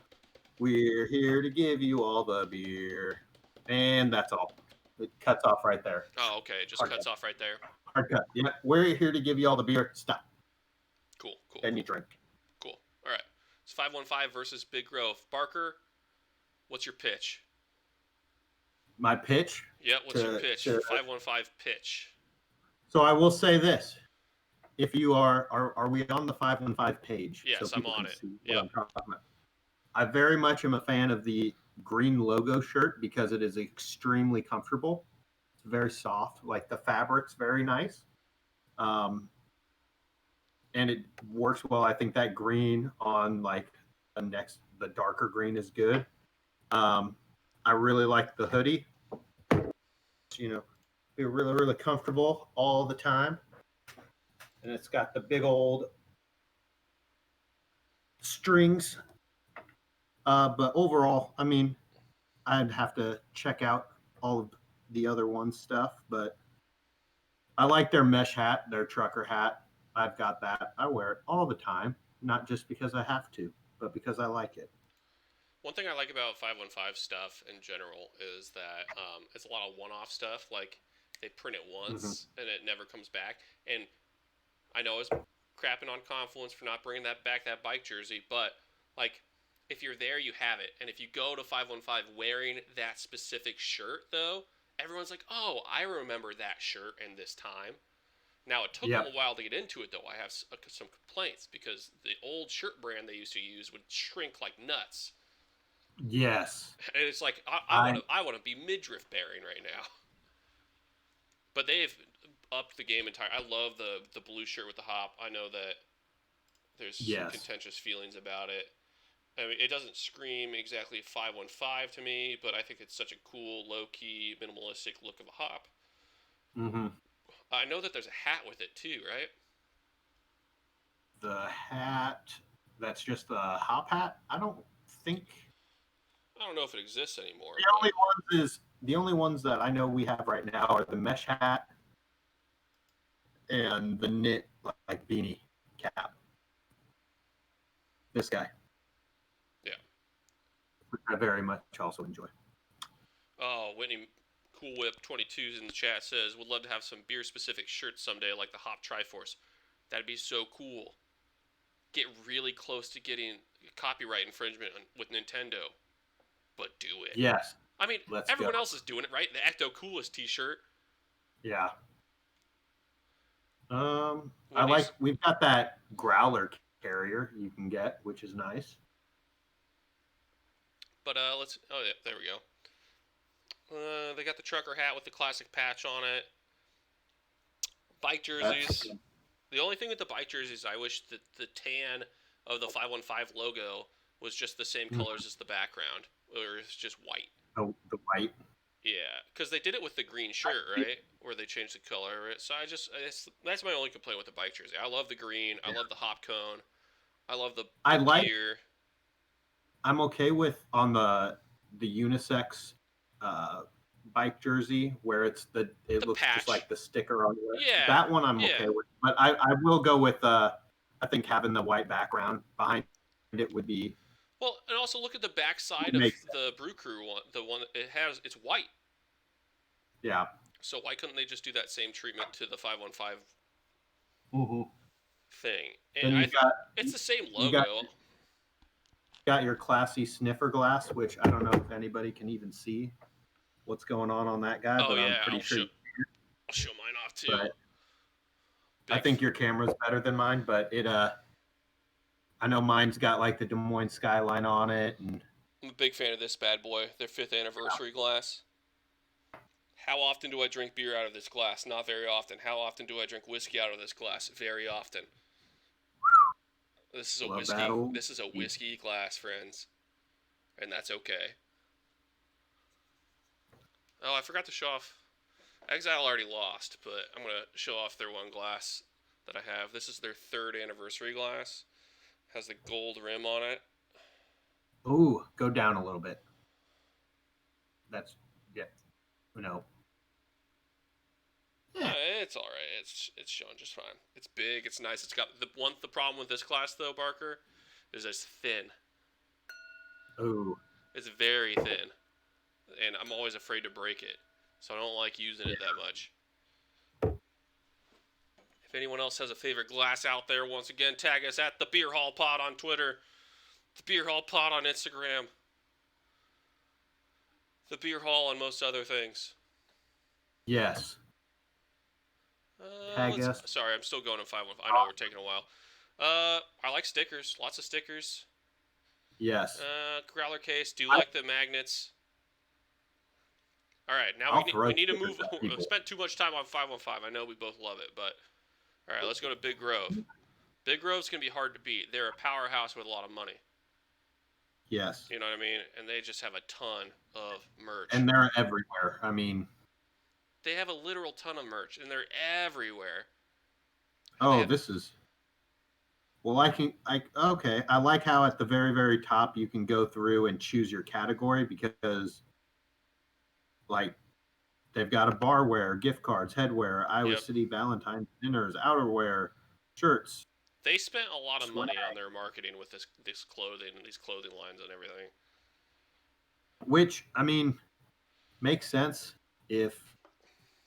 We're here to give you all the beer. And that's all. It cuts off right there. Oh, okay. It just cuts off right there. Hard cut. Yeah, we're here to give you all the beer. Stop. Cool. Then you drink. Cool. All right. It's 515 versus Big Grove. Barker, what's your pitch? My pitch? Yeah, what's your pitch? 515 pitch. So I will say this: if you are we on the 515 page? Yes, So I'm people on can it. see what Yep. I'm talking about. I very much am a fan of the green logo shirt because it is extremely comfortable. It's very soft, like the fabric's very nice, and it works well. I think that green on like the darker green is good. I really like the hoodie. You know, be really comfortable all the time, and it's got the big old strings. But overall, I mean, I'd have to check out all of the other one stuff, but I like their mesh hat, their trucker hat. I've got that. I wear it all the time, not just because I have to, but because I like it. One thing I like about 515 stuff in general is that it's a lot of one-off stuff. Like they print it Mm-hmm. once and it never comes back. And I know I was crapping on Confluence for not bringing that bike jersey, but like if you're there, you have it. And if you go to 515 wearing that specific shirt, though, everyone's like, "Oh, I remember that shirt and this time." Now it took them a Yep. while to get into it, though. I have some complaints because the old shirt brand they used to use would shrink like nuts. Yes. And it's like I I want to be midriff bearing right now. But they've upped the game entirely. I love the blue shirt with the hop. I know that there's some yes. contentious feelings about it. I mean, it doesn't scream exactly 515 to me, but I think it's such a cool, low key, minimalistic look of a hop. Mm-hmm. I know that there's a hat with it too, right? The hat. That's just the hop hat. I don't think I don't know if it exists anymore, the but only the only ones that I know we have right now are the mesh hat and the knit like beanie cap. This guy, yeah. which I very much also enjoy. Oh, Whitney Cool Whip 22's in the chat says, would love to have some beer specific shirts someday like the Hop Triforce. That'd be so cool. Get really close to getting copyright infringement with Nintendo, but do it. Yes, I mean, let's go. everyone else is doing it, right? The Ecto Coolest t-shirt. Yeah. I Whitney's, like we've got that growler carrier you can get, which is nice. but let's, oh yeah, there we go. They got the trucker hat with the classic patch on it. Bike That's jerseys. The only thing with the bike jerseys, I wish that the tan of the 515 logo was just the same colors as the background, or it's just white. the white. Yeah, because they did it with the green shirt, right? Where they changed the color. Right? So that's my only complaint with the bike jersey. I love the green. I love the hop cone. I love the I like. gear. I'm okay with on the unisex bike jersey where it The looks just patch. like the sticker on it. Yeah, That one I'm yeah. okay with, but I will go with I think having the white background behind it would be Well, and also look at the back side would of make sense. the Brew Crew one. The one that it's white. Yeah. So why couldn't they just do that same treatment to the 515 Mm-hmm. thing? Then And it's the same you logo. got your classy sniffer glass, which I don't know if anybody can even see what's going on that guy, Oh but I'm yeah, pretty sure. I'll show mine off too. But I Big think your camera's better than mine, but I know mine's got like the Des Moines skyline on it, and I'm a big fan of this bad boy. Their 5th anniversary glass. How often do I drink beer out of this glass? Not very often. How often do I drink whiskey out of this glass? Very often. This is a love whiskey. that old. This is a whiskey glass, friends, and that's okay. Oh, I forgot to show off. Exile already lost, but I'm gonna show off their one glass that I have. This is their 3rd anniversary glass. Has the gold rim on it. Ooh, go down a little bit. That's yeah. No. Yeah. It's all right. It's showing just fine. It's big. It's nice. It's got the problem with this glass though, Barker, is it's thin. Ooh. It's very thin, and I'm always afraid to break it, so I don't like using it that much. If anyone else has a favorite glass out there, once again, tag us at the Beer Hall Pod on Twitter, the Beer Hall Pod on Instagram, the Beer Hall on most other things. Yes. tag us. Sorry, I'm still going in 515. I know we're taking a while. I like stickers. Lots of stickers. Yes. Growler case. Do you like the magnets? All right, now we need to move. We spent too much time on 515. I know we both love it, but all right, let's go to Big Grove. Big Grove's gonna be hard to beat. They're a powerhouse with a lot of money. Yes. You know what I mean? And they just have a ton of merch. And they're everywhere. I mean, they have a literal ton of merch, and they're everywhere. This is. Well, okay. I like how at the very, very top you can go through and choose your category because, like, they've got a barware, gift cards, headwear, Iowa City Valentine's dinners, outerwear, shirts. They spent a lot of money on their marketing with this clothing, these clothing lines and everything. Which, I mean, makes sense if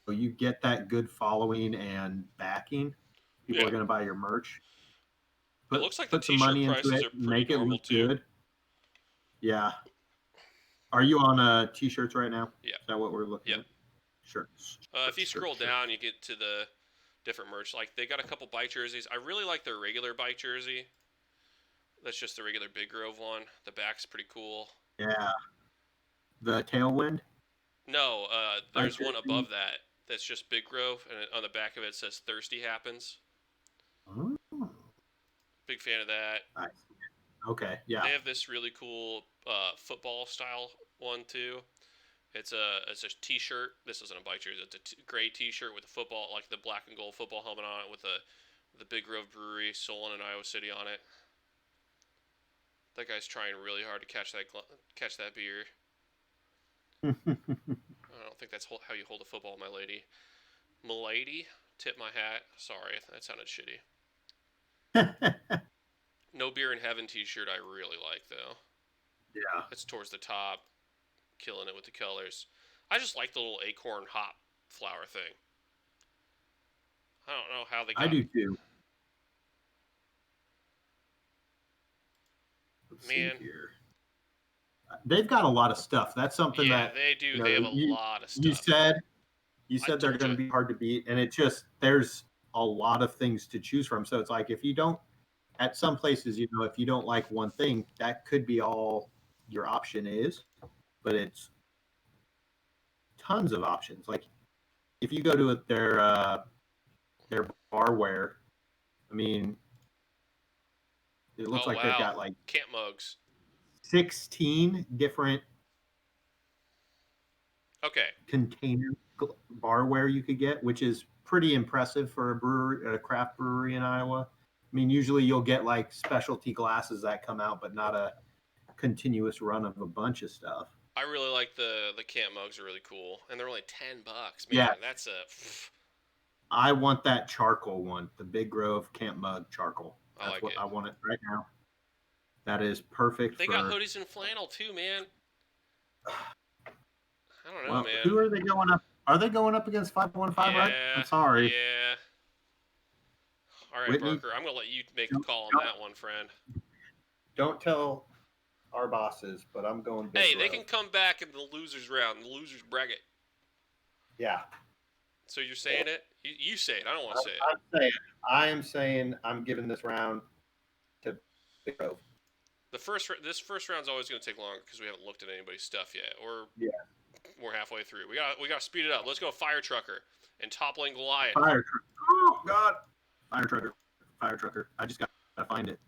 you get that good following and backing. People are going to buy your merch. It looks like the t-shirt prices are pretty normal too. Good. Yeah. Are you on t-shirts right now? Yeah. Is that what we're looking at? Shirts. If you scroll down, you get to the different merch. Like, they got a couple bike jerseys. I really like their regular bike jersey. That's just the regular Big Grove one. The back's pretty cool. Yeah. The Tailwind? No, there's one above that. That's just Big Grove, and on the back of it says Thirsty Happens. Oh. Big fan of that. Nice. Okay, yeah. They have this really cool football style one too. It's a t-shirt. This isn't a bike jersey. It's a gray t-shirt with a football, like the black and gold football helmet on it, with the Big Grove Brewery, Solon, and Iowa City on it. That guy's trying really hard to catch that beer. I don't think that's how you hold a football, my lady. Milady, tip my hat. Sorry, that sounded shitty. No Beer in Heaven t-shirt I really like, though. Yeah. It's towards the top. Killing it with the colors. I just like the little acorn hop flower thing. I don't know how they got I do, too. Let's see here. They've got a lot of stuff. That's something that they do. They have a lot of stuff. You said they're going to be hard to beat, and there's a lot of things to choose from. So it's like if you don't, at some places, if you don't like one thing, that could be all your option is, but it's tons of options. Like if you go to their barware, I mean, it looks like they've got like camp mugs. 16 different container barware you could get, which is pretty impressive for a craft brewery in Iowa. I mean, usually you'll get like specialty glasses that come out, but not a continuous run of a bunch of stuff. I really like the camp mugs are really cool, and they're only $10. Man, that's I want that charcoal one, the Big Grove Camp Mug charcoal. I want it right now. That is perfect. They got hoodies and flannel too, man. I don't know, man. Who are they going up? Are they going up against 515? Right? I'm sorry. Yeah. All right, Whitney, Parker. I'm gonna let you make the call on that one, friend. Don't tell our bosses, but I'm going. Hey, they can come back in the losers round, the losers bracket. Yeah. So you're saying it? You say it. I don't want to say it. I am saying I'm giving this round to Big Grove. This first round's always going to take longer because we haven't looked at anybody's stuff yet, or we're halfway through. We got to speed it up. Let's go Fire Trucker and toppling Goliath. Fire Trucker. Oh God. Fire Trucker. I just got to find it.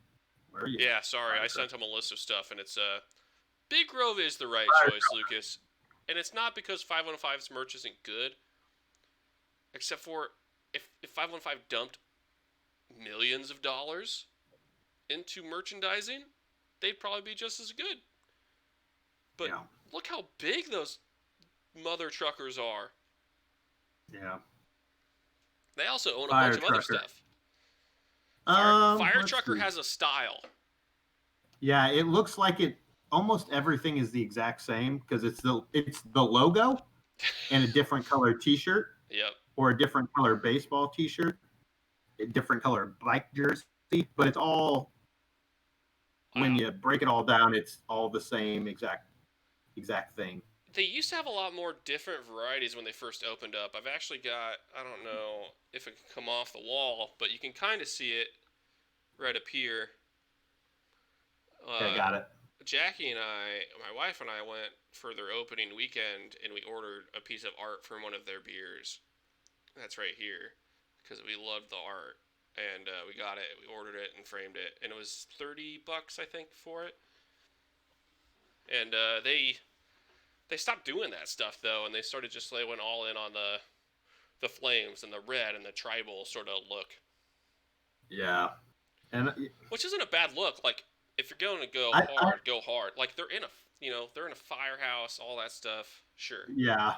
Where are you? Yeah, sorry. I sent him a list of stuff, and it's Big Grove is the right choice, Lucas. And it's not because 515's merch isn't good, except for if 515 dumped millions of dollars into merchandising, they'd probably be just as good. But look how big those mother truckers are. Yeah. They also own a bunch of other stuff. Fire Trucker has a style. Yeah, it looks like almost everything is the exact same because it's the logo and a different color T-shirt. Yep. Or a different color baseball T-shirt, a different color bike jersey, but it's all. When you break it all down, it's all the same exact thing. They used to have a lot more different varieties when they first opened up. I've actually got, I don't know if it can come off the wall, but you can kind of see it right up here. Okay, Uh, got it. Jackie and I, my wife and I went for their opening weekend and we ordered a piece of art from one of their beers. That's right here because we loved the art. And we got it. We ordered it and framed it, and it was $30, I think, for it. And they stopped doing that stuff though, and they started just like went all in on the flames and the red and the tribal sort of look, Yeah, and which isn't a bad look. Like if you're going to I go hard. Like they're in a they're in a firehouse, all that stuff. Sure. yeah.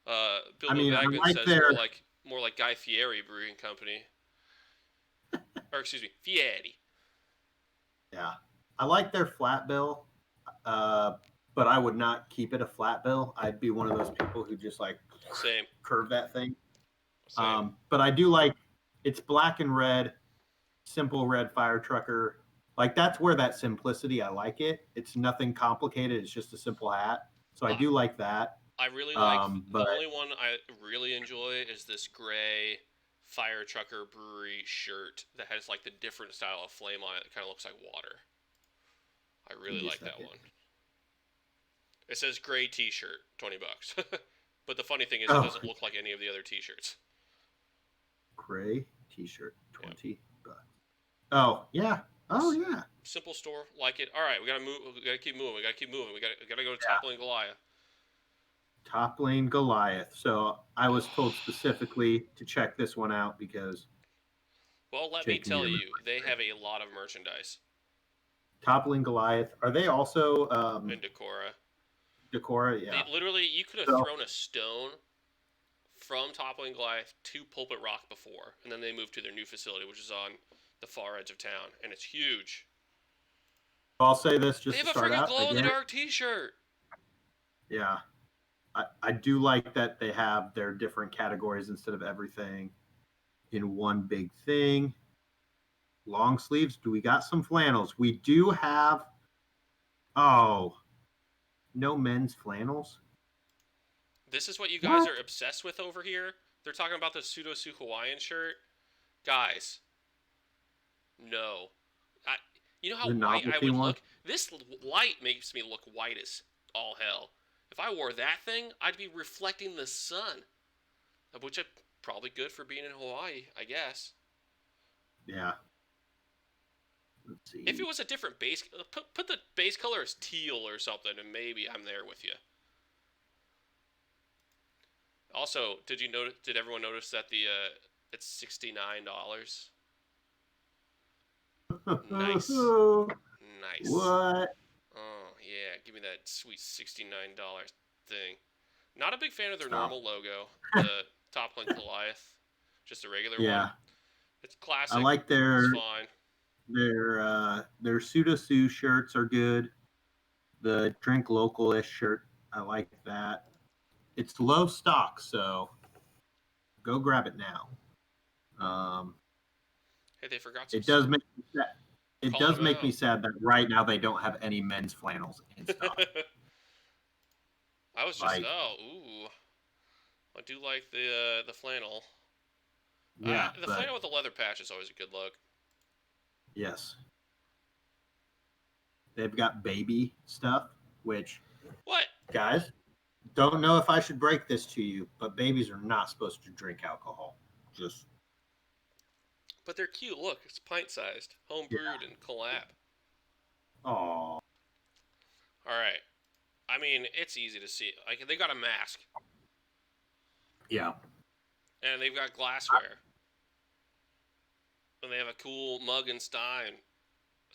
I Bilbo mean, I Baggins like says their more like Guy Fieri Brewing Company, or excuse me, Fieri. yeah, I like their flat bill. Uh, but I would not keep it a flat bill. I'd be one of those people who just like Same, curve that thing. same. But I do like it's black and red, simple red fire trucker. Like that's where that simplicity I like it. It's nothing complicated. It's just a simple hat. So I I, do like that. I really like the But only one I really enjoy is this gray Fire Trucker Brewery shirt that has like the different style of flame on it. It kind of looks like water. I give really me a like that second. one. It says gray T-shirt, $20. But the funny thing is, it Oh, doesn't look like any of the other T-shirts. gray t-shirt, Yeah, 20 bucks. Oh yeah. Oh yeah. simple store, like it. All right, we gotta move. We gotta keep moving. We gotta keep moving. We gotta go to Yeah. Toppling Goliath. Top lane Goliath. So I was told specifically to check this one out because Well, let me Jake, give me tell your you, they have a lot of merchandise Toppling Goliath. Are they also in Decorah. Decora? They Yeah. literally, you could have So thrown a stone from Toppling Goliath to Pulpit Rock before, and then they moved to their new facility, which is on the far edge of town, and it's huge. I'll say this They just have to a start freaking out glow in the again. dark T-shirt. Yeah. I do like that they have their different categories instead of everything in one big thing. Long sleeves. Do we got some flannels? We do have. Oh, no men's flannels. This is what you guys What? are obsessed with over here. They're talking about the Pseudo Sue Hawaiian shirt, guys. No, I. You know how The white I novelty would one. look. This light makes me look white as all hell. If I wore that thing, I'd be reflecting the sun, which is probably good for being in Hawaii, I guess. Yeah. Let's If it see. was a different base, put the base color as teal or something, and maybe I'm there with you. Also, did you notice? Did everyone notice that the it's $69? Nice, nice. What? Oh yeah, give me that sweet $69 thing. Not a big fan of their Stop. normal logo, the Toppling Goliath, just a regular one. Yeah. It's I classic. like It's fine. their Suda Sue shirts are good. The drink local-ish shirt, I like that. It's low stock, so go grab it now. Um, Hey, they forgot some it does stuff. make me sad. It Calling does them make me out. sad that right now they don't have any men's flannels in stock. I was just Like, ooh. I do like the flannel. yeah, The but flannel with the leather patch is always a good look. yes, they've got baby stuff, which What? guys don't know if I should break this to you, but babies are not supposed to drink alcohol. Just But they're cute. Look, it's pint sized, home yeah. brewed, and collab. Oh, All right. I mean, it's easy to see. Like they got a mask yeah. and they've got glassware and they have a cool mug and stein.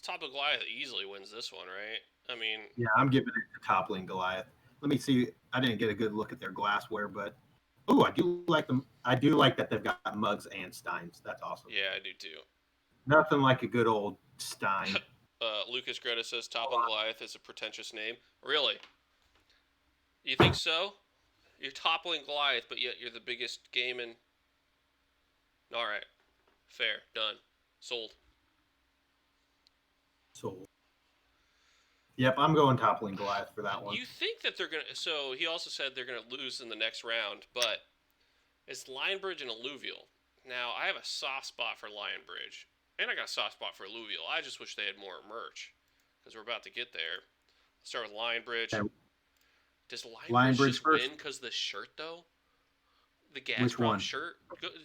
Top of Goliath easily wins this one, right? I mean, Yeah, I'm giving it to Toppling Goliath. Let me see. I didn't get a good look at their glassware, but oh, I do like them. I do like that they've got mugs and steins. That's awesome. yeah, I do too. Nothing like a good old stein. Lucas Greta says Toppling Goliath is a pretentious name. Really? You think so? You're toppling Goliath, but yet you're the biggest gaming. All right, fair, done, sold. So Yep, I'm going Toppling Goliath for that one. You think that they're gonna? So he also said they're gonna lose in the next round, but it's Lionbridge and Alluvial. Now I have a soft spot for Lionbridge, and I got a soft spot for Alluvial. I just wish they had more merch, because we're about to get there. Let's start with Lionbridge. Okay. Does Lionbridge Lionbridge just first. win because of the shirt though? The Which one? Gazprom shirt.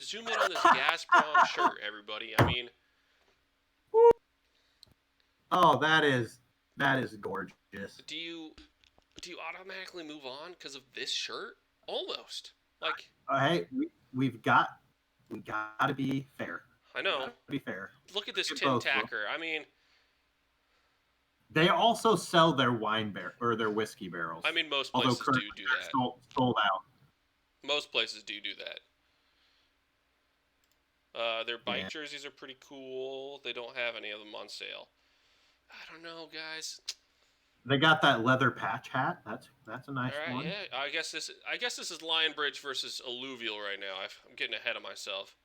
Zoom in on this Gazprom shirt, everybody. I mean, Oh, that is gorgeous. do you automatically move on because of this shirt? Almost. Like, Hey, we've got to be fair. I know. Gotta be fair. Look at this Get Tim both of them. Tacker. I mean, They also sell their their whiskey barrels. I mean, most although places currently do they're that. sold out. Most places do that. Their bike jerseys are pretty cool. They don't have any of them on sale. I don't know, guys. They got that leather patch hat. That's a nice All right, one. yeah. I guess this is Lionbridge versus Alluvial right now. I'm getting ahead of myself.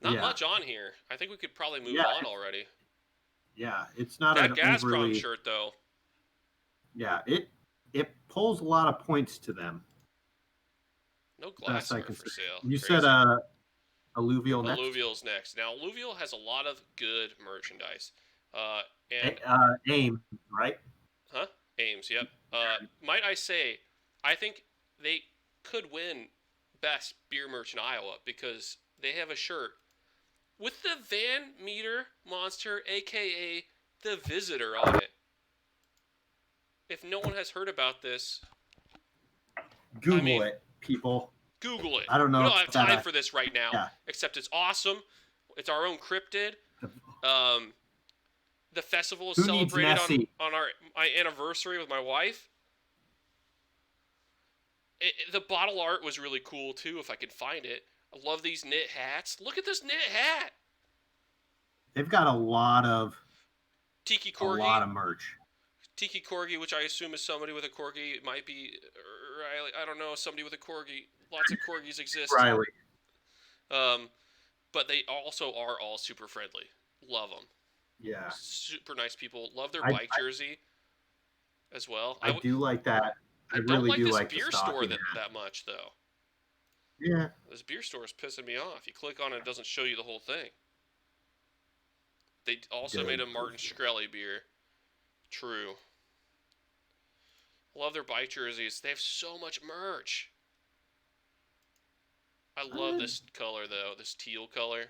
Not much on here. I think we could probably move on already. Yeah, it's not That an Gazprom overly, shirt though. Yeah, it pulls a lot of points to them. No Best I glassware can for say. sale. You Crazy. said Alluvial next. Alluvial's next. Now Alluvial has a lot of good merchandise. And AIM, right? Huh? Ames, yep. Might I say, I think they could win best beer merch in Iowa because they have a shirt with the Van Meter monster, aka the Visitor, on it. If no one has heard about this, Google it, people. Google it. I don't know. We don't have time for this right now. Yeah. Except it's awesome. It's our own cryptid. The festival is Who needs celebrated Nessie? on my anniversary with my wife. The bottle art was really cool too, if I could find it. I love these knit hats. Look at this knit hat. They've got a lot of Tiki Corgi. A lot of merch. Tiki Corgi, which I assume is somebody with a Corgi. It might be Riley. I don't know. Somebody with a Corgi. Lots of Corgis exist. Riley. But they also are all super friendly. Love them. Yeah. Super nice people. Love their bike jersey as well. I do like that. I don't really like do this like beer the store stocking that much, though. Yeah. This beer store is pissing me off. You click on it, it doesn't show you the whole thing. They also made a Martin Shkreli beer. True. Love their bike jerseys. They have so much merch. I love this color, though. This teal color.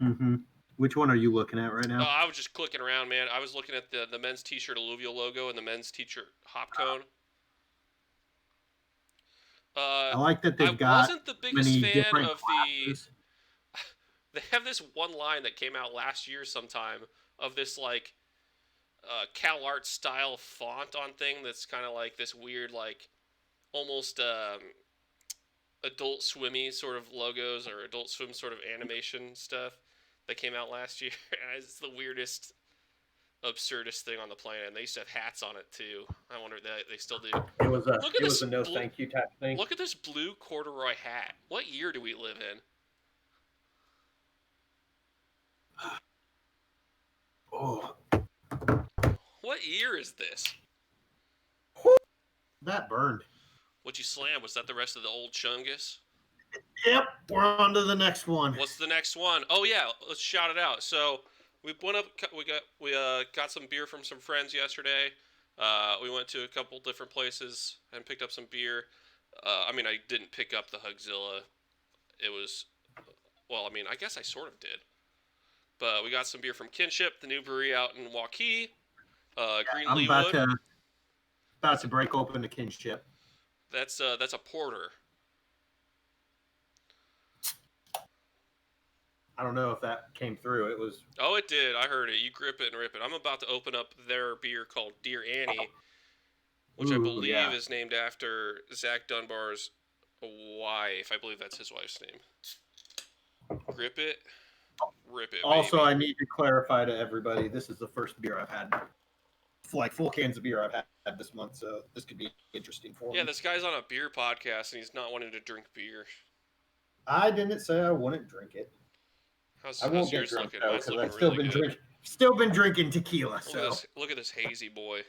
Mm-hmm. Which one are you looking at right now? I was just clicking around, man. I was looking at the men's t-shirt Alluvial logo and the men's t-shirt hop cone. I like that they've I wasn't wasn't the biggest many fan different of classes. They have this one line that came out last year sometime of this like CalArt style font on thing that's kind of like this weird like almost Adult Swimmy sort of logos or Adult Swim sort of animation stuff that came out last year. It's the weirdest, absurdist thing on the planet. And they used to have hats on it too. I wonder if they still do. It was a Look at this no thank you type thing. Look at this blue corduroy hat. What year do we live in? Oh, What year is this? that burned. What you slammed? Was that the rest of the old Chungus? Yep, we're on to the next one. What's the next one? Oh yeah, let's shout it out. So we went up. We got some beer from some friends yesterday. We went to a couple different places and picked up some beer. I mean, I didn't pick up the Hugzilla. It was, well, I mean, I guess I sort of did. But we got some beer from Kinship, the new brewery out in Waukee. Green I'm Leewood. about to break open the Kinship. That's a porter. I don't know if that came through. It was. Oh, it did. I heard it. You grip it and rip it. I'm about to open up their beer called Dear Annie, which I believe is named after Zach Dunbar's wife. I believe that's his wife's name. Grip it, rip it. Also, baby. I need to clarify to everybody: this is the first beer I've had, like full cans of beer I've had this month. So this could be interesting for me. Yeah, this guy's on a beer podcast and he's not wanting to drink beer. I didn't say I wouldn't drink it. How's I won't get yours drunk looking? though Mine's because looking I've still really been good. drinking. Still been drinking tequila, Look at so this. Look at this hazy boy.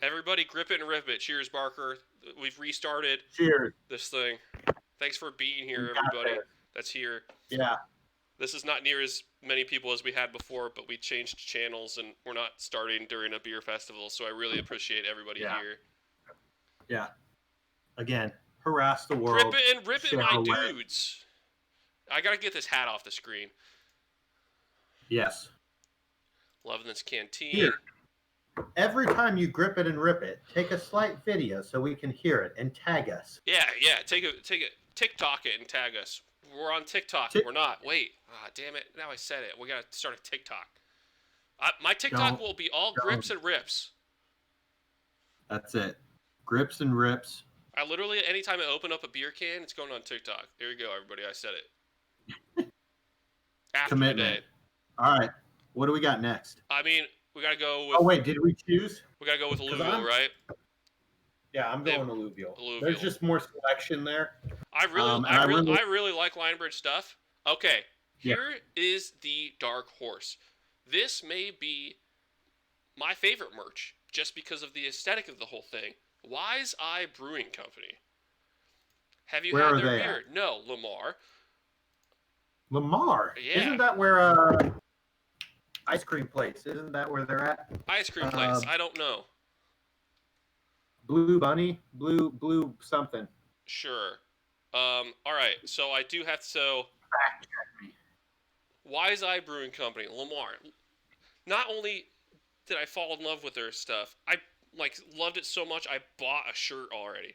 Everybody, grip it and rip it. Cheers, Barker. We've restarted cheers. this thing. Thanks for being We here, got everybody. this. That's here. Yeah, This is not near as many people as we had before, but we changed channels and we're not starting during a beer festival, so I really appreciate everybody Yeah. here. yeah. Again, harass the world. Grip it and rip it, share my away. dudes. I gotta get this hat off the screen. Yes. Loving this canteen. Here. Every time you grip it and rip it, take a slight video so we can hear it and tag us. Yeah. Take it. TikTok it and tag us. We're on TikTok. Tik- We're not. Wait. Ah, damn it. Now I said it. We gotta start a TikTok. My TikTok will be all grips and rips. That's it. Grips and rips. I literally, anytime I open up a beer can, it's going on TikTok. There you go, everybody. I said it. After Commitment. today. All right. What do we got next? I mean, we gotta go with. Oh wait, did we choose? We gotta go with 'Cause Louisville, I'm- right? Yeah, I'm going to Louisville. Louisville. There's just more selection there. I really like Lionbridge stuff. Okay, Yeah. here is the dark horse. This may be my favorite merch, just because of the aesthetic of the whole thing. Wise Eye Brewing Company. Have you Where had are their they beer? No, Lamar. Lamar. Yeah. Isn't that where ice cream place? Isn't that where they're at? Ice cream place. I don't know. Blue Bunny? Blue something. Sure. All right. So I do have to. So Wise Eye Brewing Company, Lamar. Not only did I fall in love with their stuff, I loved it so much I bought a shirt already.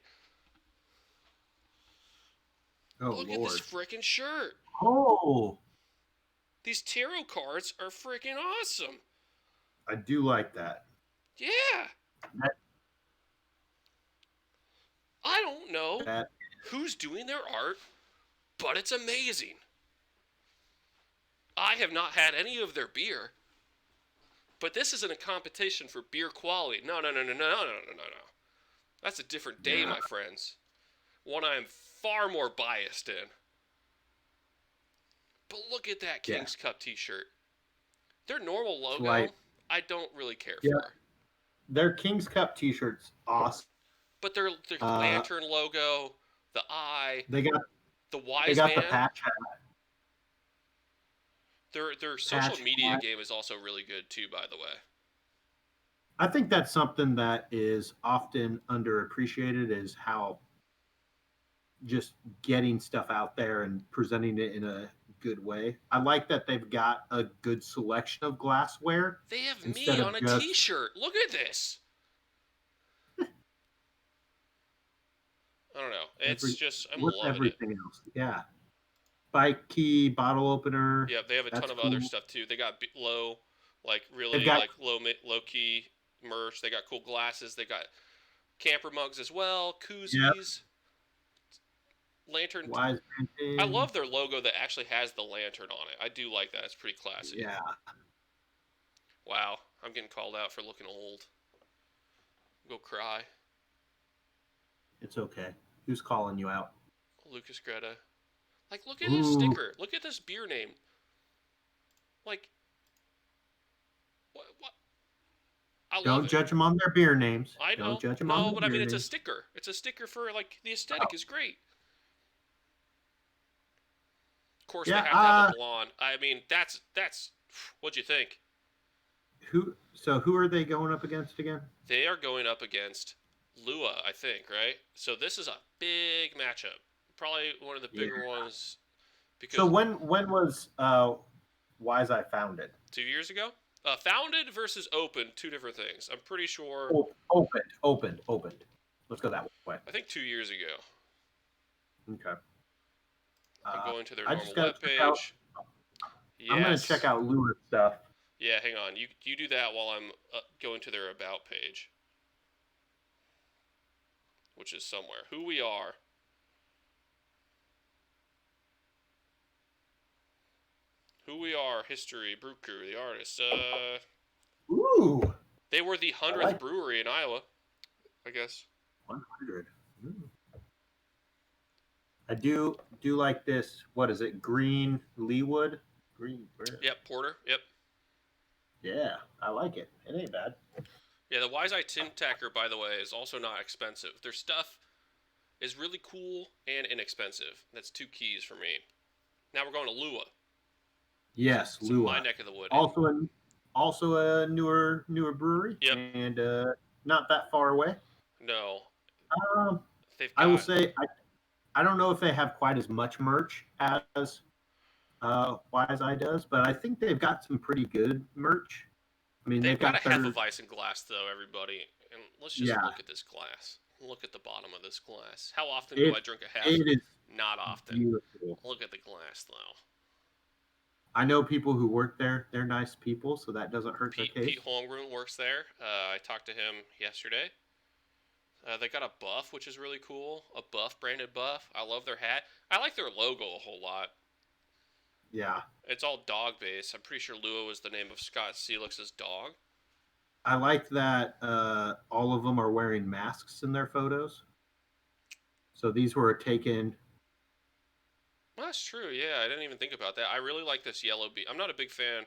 Oh Look at Lord. this freaking shirt. Oh, These tarot cards are freaking awesome. I do like that. Yeah. That- I don't know That who's doing their art, but it's amazing. I have not had any of their beer, but this isn't a competition for beer quality. No. That's a different day, Yeah. my friends. One I am far more biased in. But look at that Yeah. King's Cup t-shirt. Their normal logo, Like- I don't really care Yeah. for. their King's Cup T-shirts, awesome. But their lantern logo, the eye, They got the they wise got man, the patch hat. their social patch media hat. game is also really good too, by the way. I think that's something that is often underappreciated is how just getting stuff out there and presenting it in a good way. I like that they've got a good selection of glassware. They have Instead me of on a just- t-shirt. Look at this. I don't know. It's just, I'm with loving it. everything else. Yeah. Bike key, bottle opener. Yeah, they have a ton That's of other cool. stuff too. They got low, really They've got- like low key merch. They got cool glasses. They got camper mugs as well, koozies, lantern. Wise painting. I love their logo that actually has the lantern on it. I do like that. It's pretty classy. Yeah. Wow, I'm getting called out for looking old. Go cry, It's okay. Who's calling you out? Lucas Greta. Like, look at his Ooh. sticker. Look at this beer name. Like, what? I love Don't it. judge them on their beer names. I know. Don't judge them on No, their but I mean, beer it's a names. sticker. It's a sticker for, like, the aesthetic is great. Of course, Yeah, they have to have a blonde. I mean, that's. What'd you think? Who are they going up against again? They are going up against Lua, I think, right? So this is a big matchup. Probably one of the bigger ones. Because So when was Wise Eye founded? 2 years ago? Founded versus open, two different things. I'm pretty sure. Opened. Let's go that way. I think 2 years ago. Okay. I'm going to their I normal just gotta check out- webpage. I'm gonna Yes. check out Lewis stuff. Yeah, hang on. You do that while I'm going to their about page, which is somewhere. Who we are. Who we are. History. Brew Crew. The artists. Ooh, They were the 100th like- brewery in Iowa, I guess. 100. Ooh. I do like this. What is it? Green Leewood. Green. Where? Yep. Porter. Yep. Yeah, I like it. It ain't bad. Yeah, the Wise Eye Tin Tacker, by the way, is also not expensive. Their stuff is really cool and inexpensive. That's two keys for me. Now we're going to Lua. Yes, It's in my Lua. neck of the wood. Also a newer brewery Yep. and not that far away. No, Um, they've I will got. say I don't know if they have quite as much merch as Wise Eye does, but I think they've got some pretty good merch. I mean, They've they've got a got their Hefeweizen glass, though, everybody. And let's just yeah. look at this glass. Look at the bottom of this glass. How often do It I drink a Hef? it is Not often. beautiful. Look at the glass, though. I know people who work there. They're nice people, so that doesn't hurt their Pete case. Holmgren works there. I talked to him yesterday. They got a buff, which is really cool. A buff, branded buff. I love their hat. I like their logo a whole lot. Yeah, It's all dog based. I'm pretty sure Lua was the name of Scott Selix's dog. I like that all of them are wearing masks in their photos. So these were taken. Well, that's true. Yeah, I didn't even think about that. I really like this yellow beanie. I'm not a big fan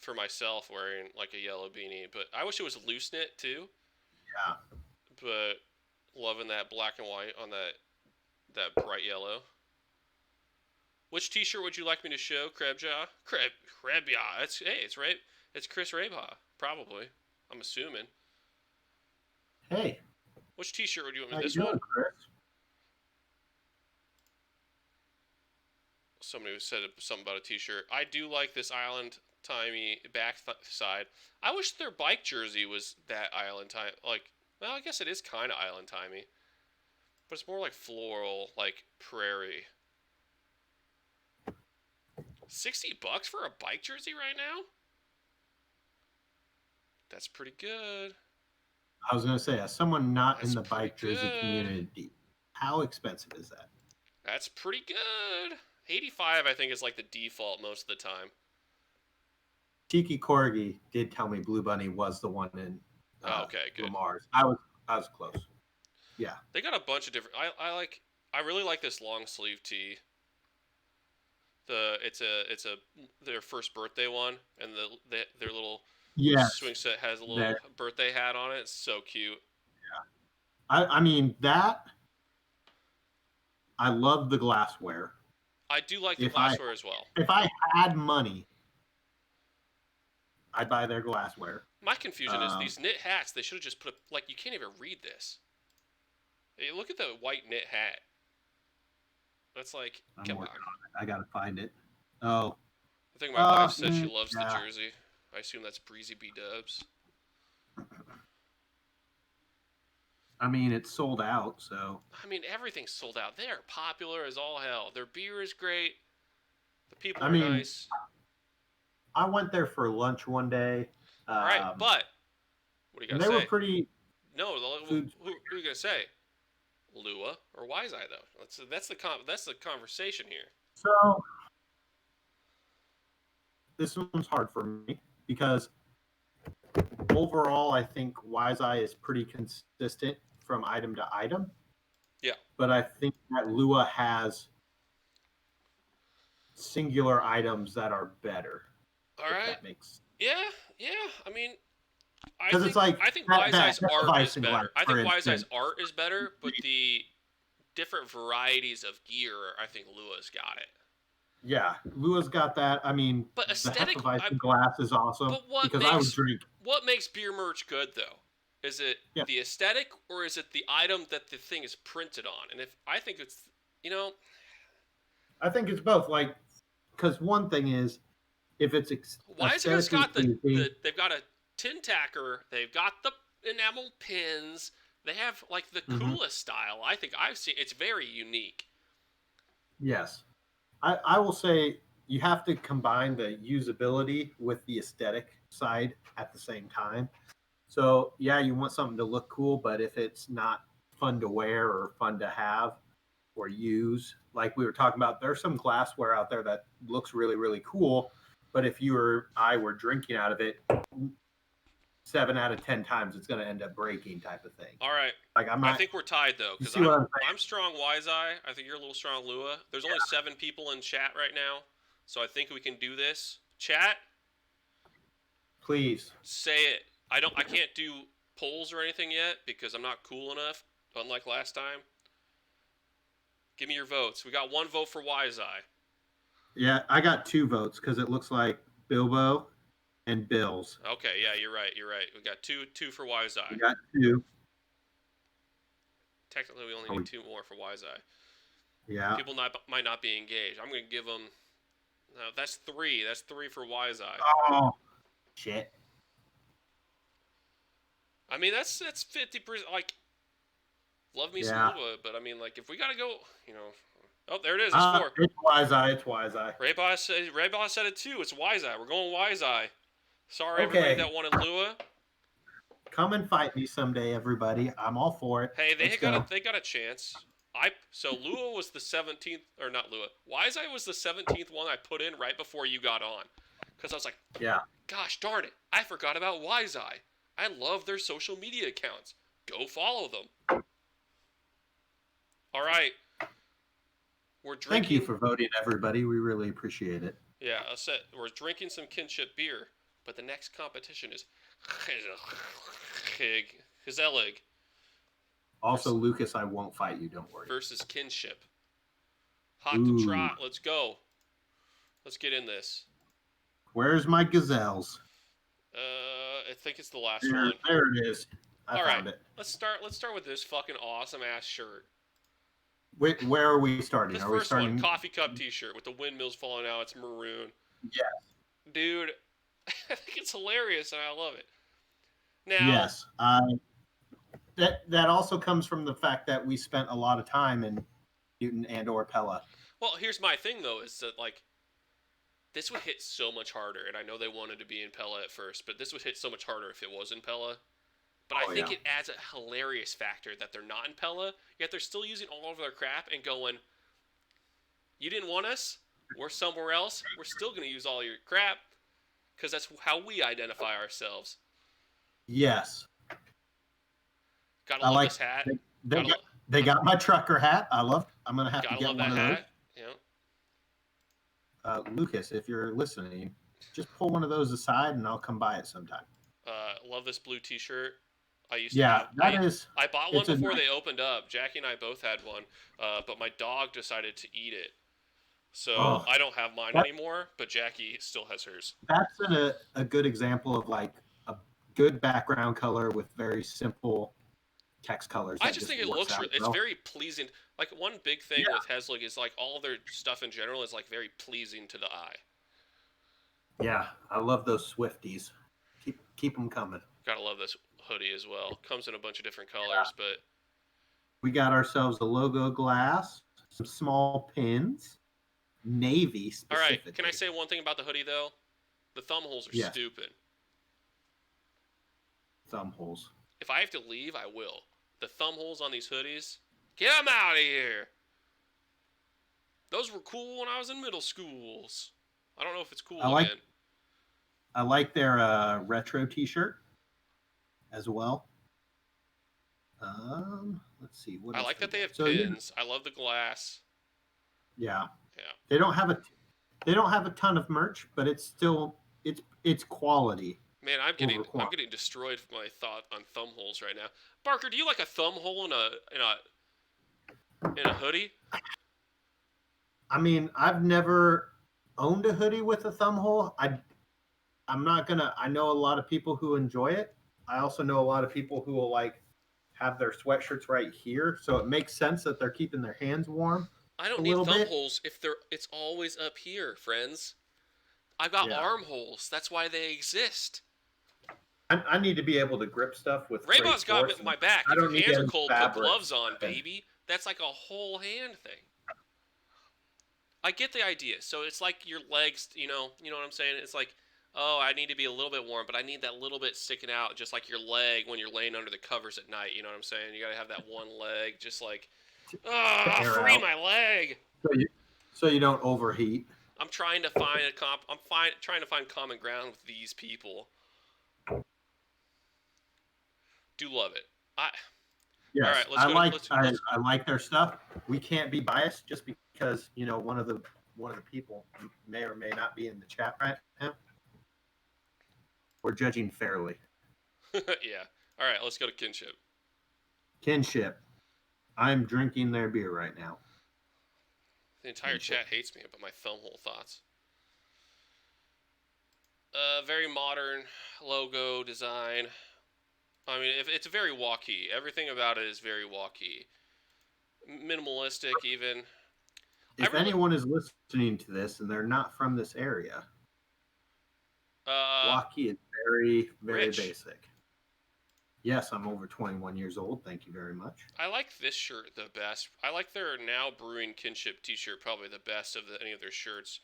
for myself wearing like a yellow beanie, but I wish it was loose knit too. Yeah, But loving that black and white on that bright yellow. Which T-shirt would you like me to show, Krebjaw? Krebjaw. It's right. It's Chris Rabaugh, probably. I'm assuming. hey, Which T-shirt would you want me? how you This doing, one? Chris? Somebody said something about a T-shirt. I do like this Island Timey side. I wish their bike jersey was that Island time. Like, well, I guess it is kind of Island Timey, but it's more like floral, like prairie. $60 for a bike jersey right now? That's pretty good. I was gonna say, as someone not That's in the bike pretty jersey good. community, how expensive is that? That's pretty good. 85, I think, is like the default most of the time. Tiki Corgi did tell me Blue Bunny was the one in Okay, good. Lamar's. I was close. Yeah, They got a bunch of different. I really like this long sleeve tee. It's a their first birthday one, and their little yes. swing set has a little birthday hat on it. It's so cute. I mean that. I love the glassware. I do like the glassware as well. If I had money, I'd buy their glassware. My confusion is these knit hats. They should have just put like you can't even read this. Hey, look at the white knit hat. That's like come on. I gotta find it. Oh, I think my wife said she loves the jersey. I assume that's Breezy B Dubs. I mean, it's sold out, so. I mean, everything's sold out. They are popular as all hell. Their beer is great. The people are nice. I went there for lunch one day. All right, but what do you got to say? They were pretty. No, who are you gonna say? Lua or Wise Eye though? That's the conversation here. So this one's hard for me because overall, I think Wise Eye is pretty consistent from item to item. Yeah. But I think that Lua has singular items that are better. All right. That makes. Yeah. I mean, I think that, Wise Eye's art is better. I think Wise Eye's instance. art is better, but the different varieties of gear, I think Lua's got it. Yeah, Lua's got that. I mean, but aesthetic, the Hefeweizen glass is awesome. But what makes beer merch good though? Is it the aesthetic or is it the item that the thing is printed on? And if I think it's, I think it's both. Like, because one thing is, if it's Wise Eye's got they've got a tin tacker, they've got the enamel pins, they have like the coolest style I think I've seen. It's very unique. Yes. I will say you have to combine the usability with the aesthetic side at the same time. So, yeah, you want something to look cool, but if it's not fun to wear or fun to have or use, like we were talking about, there's some glassware out there that looks really, really cool. But if you or I were drinking out of it, 7 out of 10 times it's going to end up breaking type of thing. All right. Like I think we're tied though because I'm strong Wise Eye. I think you're a little strong Lua. There's only 7 people in chat right now, so I think we can do this. Chat, Please. Say it. I can't do polls or anything yet because I'm not cool enough, unlike last time. Give me your votes. We got 1 vote for Wise Eye. Yeah, I got 2 votes because it looks like Bilbo and Bills. Okay, yeah, you're right. We got two for Wise Eye. We got 2. Technically, we only need 2 more for Wise Eye. Yeah. People might not be engaged. I'm going to give them... No, that's 3. That's 3 for Wise Eye. Oh, shit. I mean, that's 50%. Like, love me Yeah. some Lua, but I mean, like, if we got to go, Oh, there it is. It's 4. It's Wise Eye. It's Wise Eye. Ray Boss said it too. It's Wise Eye. We're going Wise Eye. Sorry, Okay. everybody that wanted Lua. Come and fight me someday, everybody. I'm all for it. Hey, they Let's got a chance. So Lua was the 17th, or not Lua. Wise Eye was the 17th one I put in right before you got on, because I was like, Yeah. gosh darn it, I forgot about Wise Eye. I love their social media accounts. Go follow them. All right. We're drinking. Thank you for voting, everybody. We really appreciate it. Yeah, we're drinking some kinship beer, but the next competition is Gezelig Also, Lucas, I won't fight you. Don't worry. versus kinship. Hot to trot. Let's go. Let's get in this. Where's my gazelles? I think it's the last one. There it is. I found it. Let's start with this fucking awesome ass shirt. Wait, where are we starting? This Are we first starting? one, coffee cup T-shirt with the windmills falling out. It's maroon. Yes. Dude, I think it's hilarious and I love it. Now, Yes. That also comes from the fact that we spent a lot of time in Newton and or Pella. well, here's my thing though: is that like this would hit so much harder, and I know they wanted to be in Pella at first, but this would hit so much harder if it was in Pella. But I think it adds a hilarious factor that they're not in Pella, yet they're still using all of their crap and going, you didn't want us? We're somewhere else. We're still going to use all your crap because that's how we identify ourselves. Yes. Gotta love this hat. They got my trucker hat. I'm gonna have to Gotta get love one that of hat. Yeah. Lucas, if you're listening, just pull one of those aside and I'll come by it sometime. Love this blue T-shirt. I bought one before they opened up. Jackie and I both had one, but my dog decided to eat it. So I don't have mine anymore, but Jackie still has hers. That's a good example of like a good background color with very simple text colors. I just think it looks it's very pleasing. Like one big thing with Heslig is like all their stuff in general is like very pleasing to the eye. Yeah, I love those Swifties. Keep them coming. Gotta love this hoodie as well. Comes in a bunch of different colors, but we got ourselves a logo glass, some small pins, navy specifically. All right, can I say one thing about the hoodie though? The thumb holes are stupid. Thumb holes. If I have to leave, I will. The thumb holes on these hoodies, get them out of here. Those were cool when I was in middle schools. I don't know if it's cool again. I like their retro T-shirt as well. Let's see. What I like that they have pins. I love the glass. Yeah. Yeah. They don't have a ton of merch, but it's still it's quality. Man, I'm getting destroyed for my thought on thumb holes right now. Barker, do you like a thumb hole in a hoodie? I mean, I've never owned a hoodie with a thumb hole. I know a lot of people who enjoy it. I also know a lot of people who will like have their sweatshirts right here, so it makes sense that they're keeping their hands warm. I don't need thumb holes if it's always up here, friends. I've got arm holes. That's why they exist. I need to be able to grip stuff with. Raybot's got my back. If your hands are cold, put gloves on, baby. That's like a whole hand thing. I get the idea. So it's like your legs, you know what I'm saying? It's like, oh, I need to be a little bit warm, but I need that little bit sticking out, just like your leg when you're laying under the covers at night. You know what I'm saying? You got to have that one leg, just like, free my leg. So you don't overheat. I'm trying to find trying to find common ground with these people. Do love it. Yes, all right, I like their stuff. We can't be biased just because one of the people may or may not be in the chat right now. We're judging fairly. Yeah. All right, let's go to Kinship. Kinship. I'm drinking their beer right now. The entire Kinship. chat hates me about my thumbhole thoughts. Very modern logo design. I mean, it's very walkie. Everything about it is very walkie. Minimalistic, even. If anyone is listening to this and they're not from this area, walkie is very, very Rich. basic. Yes, I'm over 21 years old. Thank you very much. I like this shirt the best. I like their Now Brewing Kinship t-shirt probably the best of any of their shirts.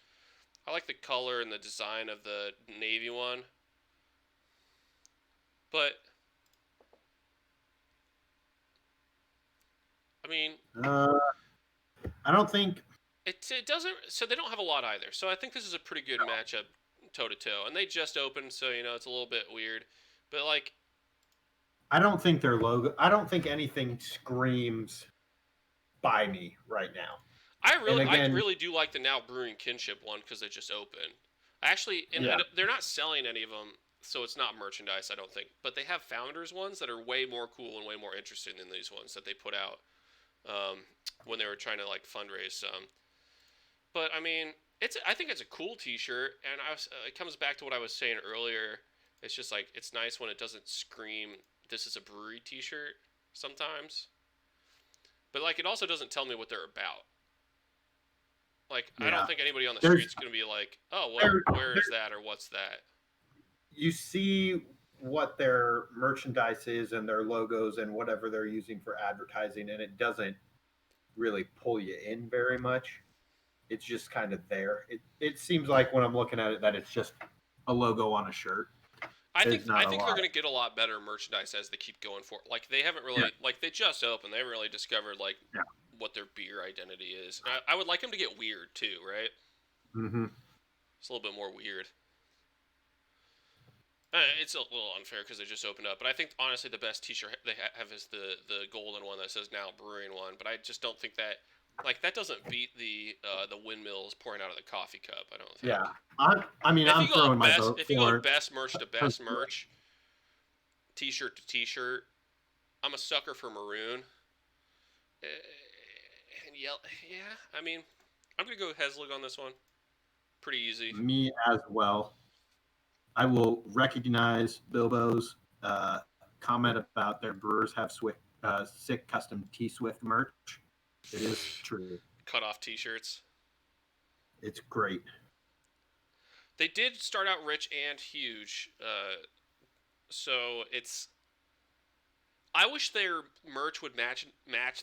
I like the color and the design of the navy one. But I mean, I don't think it doesn't. So they don't have a lot either. So I think this is a pretty good matchup, toe to toe. And they just opened, so it's a little bit weird. But like, I don't think their logo. I don't think anything screams "buy me" right now. I really do like the Now Brewing Kinship one because they just opened. Actually, and they're not selling any of them, so it's not merchandise, I don't think. But they have Founders ones that are way more cool and way more interesting than these ones that they put out when they were trying to like fundraise some. But I mean, I think it's a cool T-shirt, and it comes back to what I was saying earlier. It's just like it's nice when it doesn't scream this is a brewery T-shirt sometimes. But like, it also doesn't tell me what they're about. Like, I don't think anybody on the street's going to be like, oh, well, where is that or what's that? You see what their merchandise is and their logos and whatever they're using for advertising, and it doesn't really pull you in very much. It's just kind of there. It seems like when I'm looking at it that it's just a logo on a shirt. I think they're going to get a lot better merchandise as they keep going forward. Like, they haven't really, like, they just opened. They haven't really discovered, like, what their beer identity is. I would like them to get weird, too, right? Mm-hmm. It's a little bit more weird. It's a little unfair because they just opened up. But I think, honestly, the best T-shirt they have is the golden one that says Now Brewing one. But I just don't think that... Like, that doesn't beat the windmills pouring out of the coffee cup, I don't think. Yeah. I'm throwing my vote if you go best merch to best merch, T-shirt to T-shirt, I'm a sucker for maroon. And yeah, I mean, I'm going to go Heslig on this one. Pretty easy. Me as well. I will recognize Bilbo's comment about their brewers have sick custom T-Swift merch. It is true. Cut off T-shirts. It's great. They did start out rich and huge, so it's. I wish their merch would match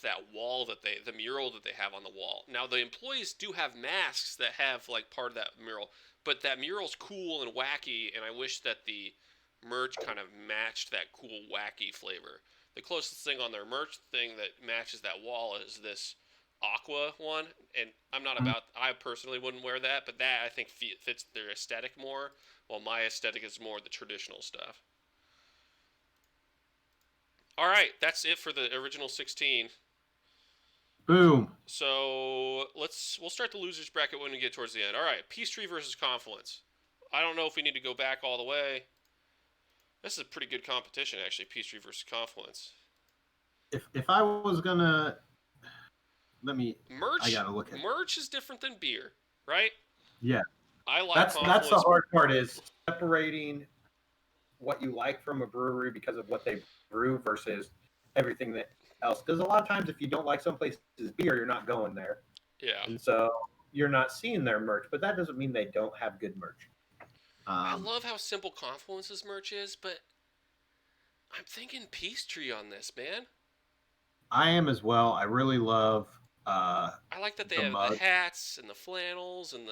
that wall the mural that they have on the wall. Now the employees do have masks that have like part of that mural, but that mural's cool and wacky, and I wish that the merch kind of matched that cool wacky flavor. The closest thing on their merch thing that matches that wall is this aqua one, and I personally wouldn't wear that, but that I think fits their aesthetic more, while my aesthetic is more the traditional stuff. All right, that's it for the original 16. Boom. So we'll start the losers bracket when we get towards the end. All right, Peachtree versus Confluence. I don't know if we need to go back all the way. This is a pretty good competition, actually, Peachtree versus Confluence. If I was gonna merch. I gotta look at merch is different than beer, right? Yeah. I like that's the hard part is separating what you like from a brewery because of what they brew versus everything else. Because a lot of times, if you don't like some place's beer, you're not going there. Yeah. And so you're not seeing their merch, but that doesn't mean they don't have good merch. I love how simple Confluence's merch is, but I'm thinking Peachtree on this, man. I am as well. I really love. I like that they have the hats and the flannels and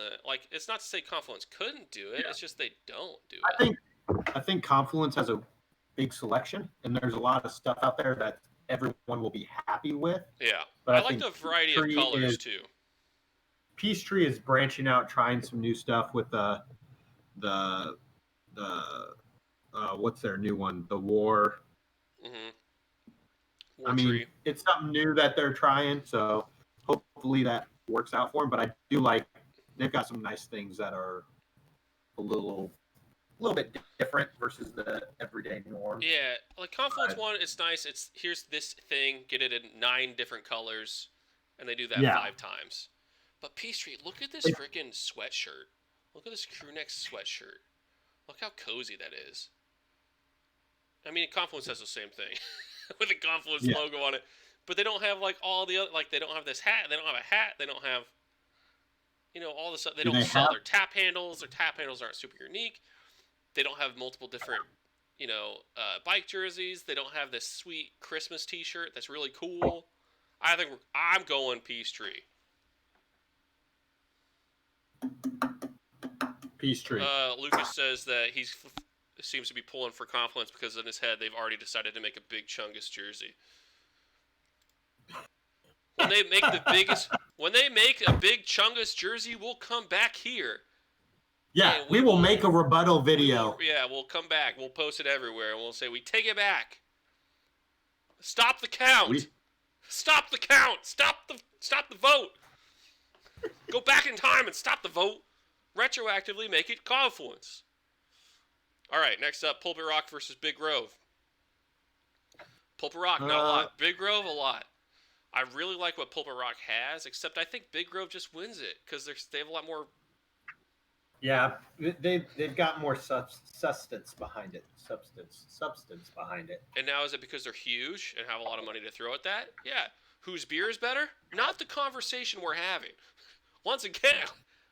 it's not to say Confluence couldn't do it. Yeah. It's just they don't do it. I think Confluence has a big selection, and there's a lot of stuff out there that everyone will be happy with. Yeah, but I like the variety of colors too. Peachtree is branching out, trying some new stuff with the what's their new one? The War. Mm-hmm. I mean, it's something new that they're trying, so hopefully that works out for them. But I do like they've got some nice things that are a little little bit different versus the everyday norm. Yeah, like Confluence One, it's nice. It's here's this thing, get it in 9 different colors, and they do that Yeah. 5 times. But Peachtree, look at this freaking sweatshirt. Look at this crew neck sweatshirt. Look how cozy that is. I mean, Confluence has the same thing with the Confluence logo on it, but they don't have like all the other. Like they don't have this hat. They don't have a hat. They don't have, all the stuff. They don't sell their tap handles. Their tap handles aren't super unique. They don't have multiple different, bike jerseys. They don't have this sweet Christmas T-shirt that's really cool. I think I'm going Peachtree. Peachtree. Lucas says that he seems to be pulling for Confluence because in his head they've already decided to make a big Chungus jersey. When they make a big Chungus jersey, we'll come back here. Yeah, we will make a rebuttal video. We'll come back. We'll post it everywhere, and we'll say we take it back. Stop the count. Stop the count. Stop the vote. Go back in time and stop the vote. Retroactively make it Confluence. All right, next up, Pulpit Rock versus Big Grove. Pulpit Rock, not a lot. Big Grove, a lot. I really like what Pulpit Rock has, except I think Big Grove just wins it because they have a lot more. Yeah, they've got more substance behind it. Substance behind it. And now is it because they're huge and have a lot of money to throw at that? Yeah. Whose beer is better? Not the conversation we're having. Once again,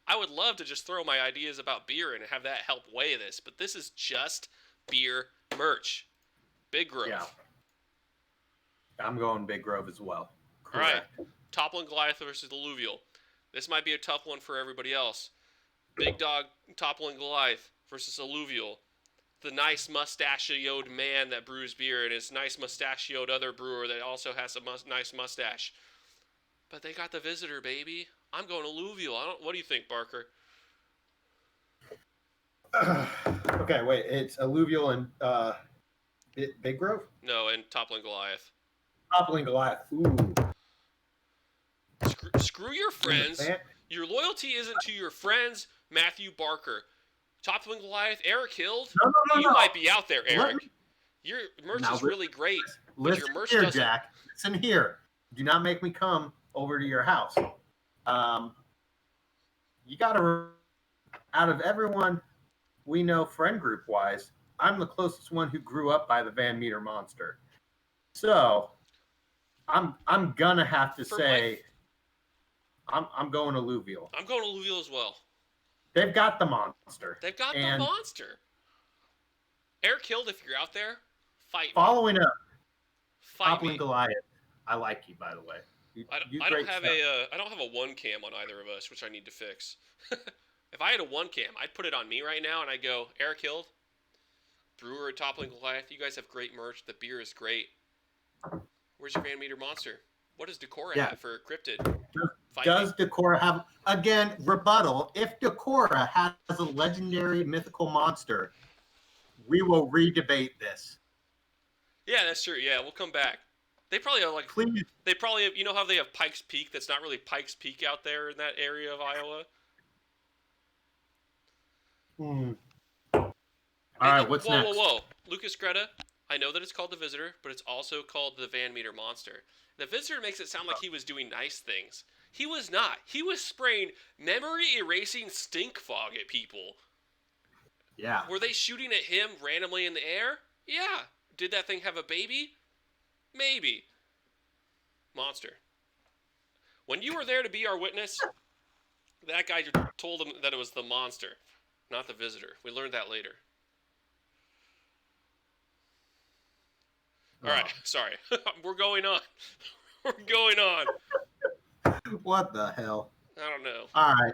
I would love to just throw my ideas about beer and have that help weigh this, but this is just beer merch. Big Grove. Yeah. I'm going Big Grove as well. Correct. All right. Toppling Goliath versus Alluvial. This might be a tough one for everybody else. Big Dog Toppling Goliath versus Alluvial. The nice mustachioed man that brews beer and his nice mustachioed other brewer that also has a nice mustache. But they got the visitor, baby. I'm going Alluvial. What do you think, Barker? Okay, wait. It's Alluvial and Big Grove? No, and Toppling Goliath. Toppling Goliath. Ooh. Screw your friends. Your loyalty isn't to your friends, Matthew Barker. Toppling Goliath, Eric Hild. No. You might be out there, Eric. Your merch is really great. Listen your merch here, doesn't... Jack. Listen here. Do not make me come over to your house. You got to, out of everyone we know friend group wise, I'm the closest one who grew up by the Van Meter Monster. So I'm gonna have to say I'm going Alluvial. I'm going Alluvial as well. They've got the monster. They've got the monster. Eric Hild, if you're out there, fight me. Following up, Toppling Goliath. I like you, by the way. I don't have a one cam on either of us, which I need to fix. If I had a one cam, I'd put it on me right now, and I'd go, Eric Hild, brewer at Toppling Goliath. You guys have great merch. The beer is great. Where's your Van Meter Monster? What does Decora have for Cryptid? Does Decora have, again, rebuttal? If Decora has a legendary mythical monster, we will re-debate this. Yeah, that's true. Yeah, we'll come back. They probably have Please. They probably have, you know how they have Pikes Peak? That's not really Pikes Peak out there in that area of Iowa. All right, what's next? Whoa. Lucas Greta, I know that it's called the Visitor, but it's also called the Van Meter Monster. The Visitor makes it sound like he was doing nice things. He was not. He was spraying memory-erasing stink fog at people. Yeah. Were they shooting at him randomly in the air? Yeah. Did that thing have a baby? Maybe. Monster. When you were there to be our witness, that guy told him that it was the monster, not the Visitor. We learned that later. All right, sorry. We're going on. We're going on. What the hell? I don't know. All right.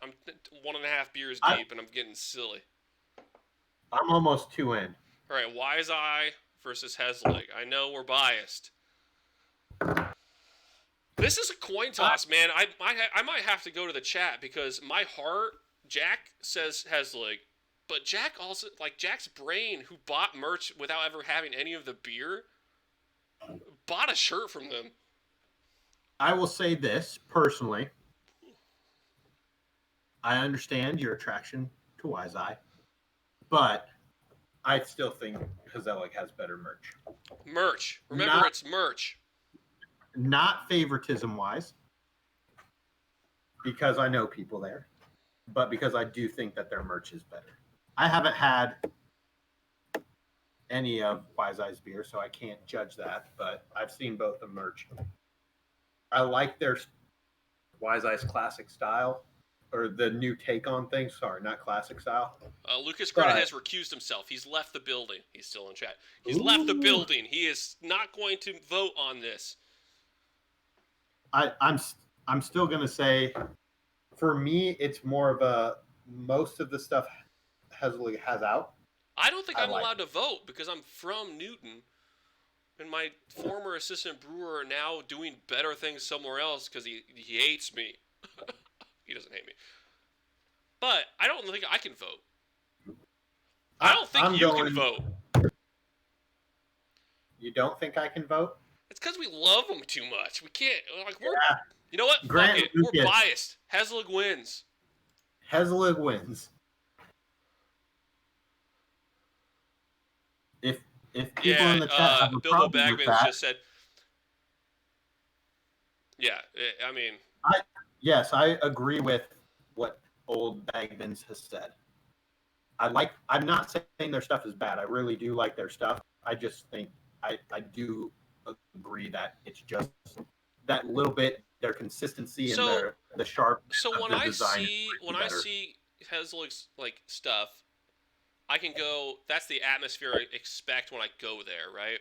I'm 1.5 beers deep, and I'm getting silly. I'm almost 2 in. All right, Wise Eye versus Heslig. I know we're biased. This is a coin toss, man. I might have to go to the chat because my heart, Jack says Heslig, but Jack also, like Jack's brain, who bought merch without ever having any of the beer, bought a shirt from them. I will say this personally. I understand your attraction to Wise Eye, but I still think Hazelic has better merch. Merch. Remember, Not- it's merch. Not favoritism wise, Because I know people there, but because I do think that their merch is better. I haven't had any of Wise Eyes beer, so I can't judge that. But I've seen both the merch. I like their Wise Eyes classic style, or the new take on things. Sorry, not classic style. Lucas Greta But- has recused himself. He's left the building. He's still in chat. He's left the Ooh. building. He is not going to vote on this. I'm still gonna say For me, it's more of a most of the stuff Hazelic has out. I don't think I I'm like allowed to vote because I'm from Newton, and my former assistant brewer are now doing better things somewhere else because he hates me. He doesn't hate me, but I don't think I can vote. I don't think I'm you going- can vote. You don't think I can vote? It's because we love them too much. We can't. Like we're. Yeah. You know what? Grant Fuck it. We're Lucas. biased. Heslig wins. Hazelic wins. if people in the chat Yeah, have a Bilbo problem with Bagman that, just said. Yeah, I mean, yes, I agree with what old Bagmans has said. I'm not saying their stuff is bad. I really do like their stuff. I just think I do agree that it's just that little bit, their consistency and So- the sharp. so of when the I design see is when I better. see Heslig's like stuff, I can go. That's the atmosphere I expect when I go there, right?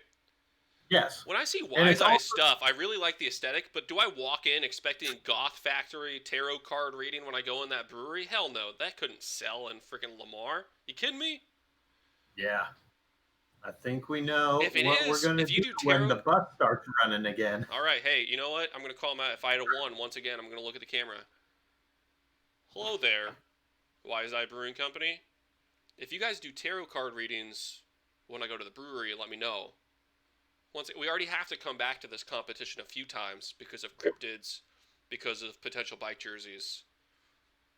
Yes, When I see And it's Wise Eye also- stuff, I really like the aesthetic. But do I walk in expecting Goth Factory tarot card reading when I go in that brewery? Hell no, that couldn't sell in freaking Lamar. You kidding me? yeah. I think we know If it what is, we're going to if you do do when tarot- the bus starts running again. All right, hey, you know what? I'm gonna call him out. If I had a one, once again, I'm gonna look at the camera. Hello there, Wise Eye Brewing Company. If you guys do tarot card readings when I go to the brewery, let me know. We already have to come back to this competition a few times because of cryptids, because of potential bike jerseys.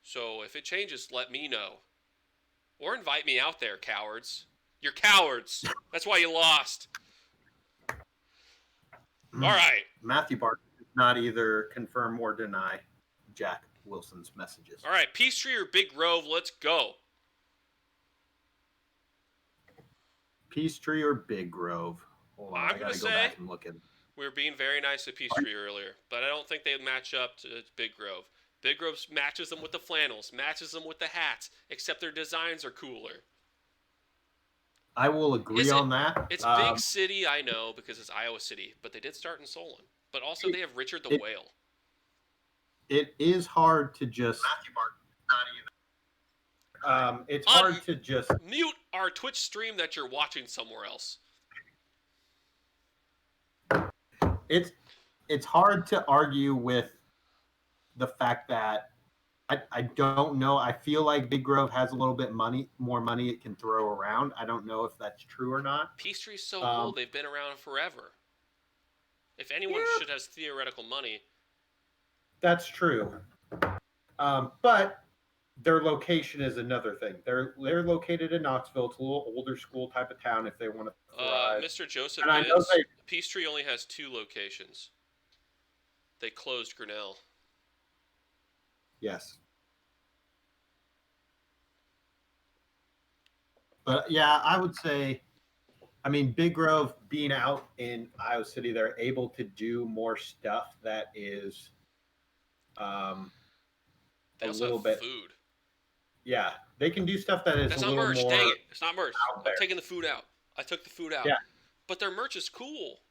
So if it changes, let me know, or invite me out there, cowards. You're cowards. That's why you lost. All right. Matthew Barton does not either confirm or deny Jack Wilson's messages. All right, Peachtree or Big Grove, let's go. Peachtree or Big Grove? Hold on, I'm I gotta gonna go say- back and look at. We were being very nice to Peachtree earlier, but I don't think they match up to Big Grove. Big Grove matches them with the flannels, matches them with the hats, except their designs are cooler. I will agree Is it- on that. It's Um, big city, I know, because it's Iowa City, but they did start in Solon. But also they have Richard the it- Whale. It is hard to just. It's hard to just. Mute our Twitch stream that you're watching somewhere else. It's hard to argue with the fact that I don't know. I feel like Big Grove has a little bit more money it can throw around. I don't know if that's true or not. Peachtree's so Um, old, they've been around forever. If anyone Yeah. should has theoretical money, That's true. But their location is another thing. They're located in Knoxville. It's a little older school type of town if they want to thrive. Mr. Joseph And I know is, they- Peachtree only has 2 locations. They closed Grinnell. Yes. But yeah, I would say, I mean, Big Grove. Being out in Iowa City, they're able to do more stuff that is They a also little have bit. food. Yeah, they can do stuff that is That's a not little merch. more. Dang it. It's not merch. out I'm there. taking the food out. I took the food out. Yeah. But their merch is cool.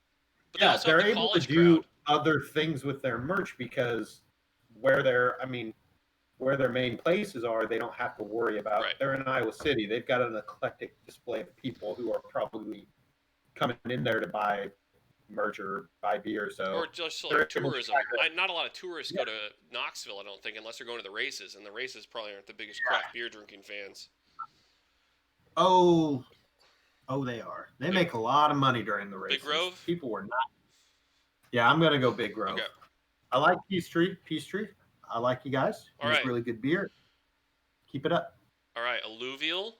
But they Yeah, also they're have the able to college do crowd. other things with their merch because where their main places are, they don't have to worry about. Right. They're in Iowa City. They've got an eclectic display of people who are probably coming in there to buy merch or buy beer. So Or just they're like able to tourism. try to- Not a lot of tourists go to Knoxville, I don't think, unless they're going to the races. And the races probably aren't the biggest craft beer drinking fans. Oh, they are. They make a lot of money during the races. Grove? People were not. Yeah, I'm gonna go Big Grove. Okay. I like Peachtree. I like you guys. You All make right. really good beer. Keep it up. All right, Alluvial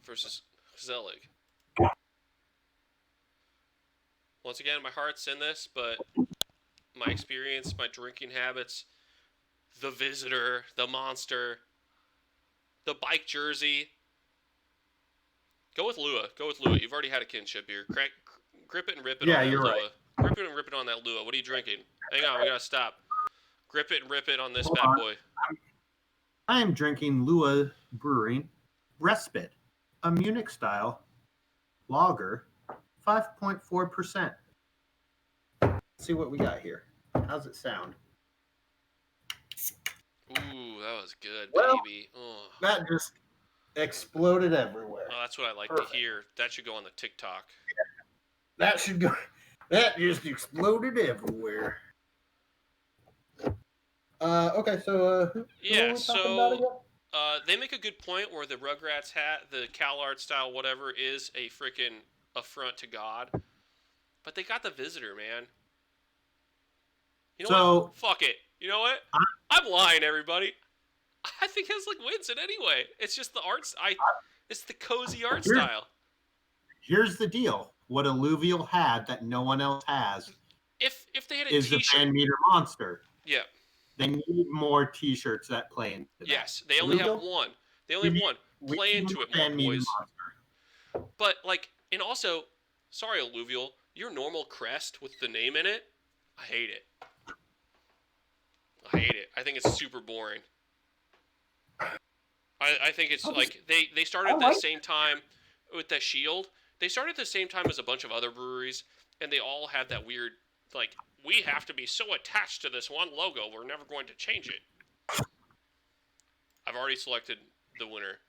versus Zelig. Once again, my heart's in this, but my experience, my drinking habits, the visitor, the monster, the bike jersey. Go with Lua. Go with Lua. You've already had a kinship here. Grip it and rip it Yeah, on that you're Lua. right. Grip it and rip it on that Lua. What are you drinking? Hang on, we gotta stop. Grip it and rip it on this Hold bad on. boy. I am drinking Lua Brewing Respite, a Munich style lager, 5.4%. Let's see what we got here. How's it sound? Ooh, that was good, Well- baby. Oh. That just exploded everywhere. Oh, that's what I like Perfect. to hear. That should go on the TikTok. That should go. That just exploded everywhere. Okay, so who Yeah, are we talking about again? They make a good point where the Rugrats hat, the CalArt style, whatever, is a freaking affront to God. But they got the visitor, man. You know So- what? Fuck it. You know what? I'm lying, everybody. I think Heslick wins it anyway. It's just the arts. It's the cozy art Here- style. Here's the deal. What Alluvial had that no one else has If they had a is the T-shirt, fan meter monster. yeah, They need more T-shirts that play into that. yes, they only have Alluvial? one. They only have one. We Play need into more it, more fan meter boys. monster. But like, and also, sorry, Alluvial, your normal crest with the name in it, I hate it. I hate it. I think it's super boring. I think it's like they started at the same time with the Shield. They started at the same time as a bunch of other breweries, and they all had that weird like, we have to be so attached to this one logo, we're never going to change it. I've already selected the winner.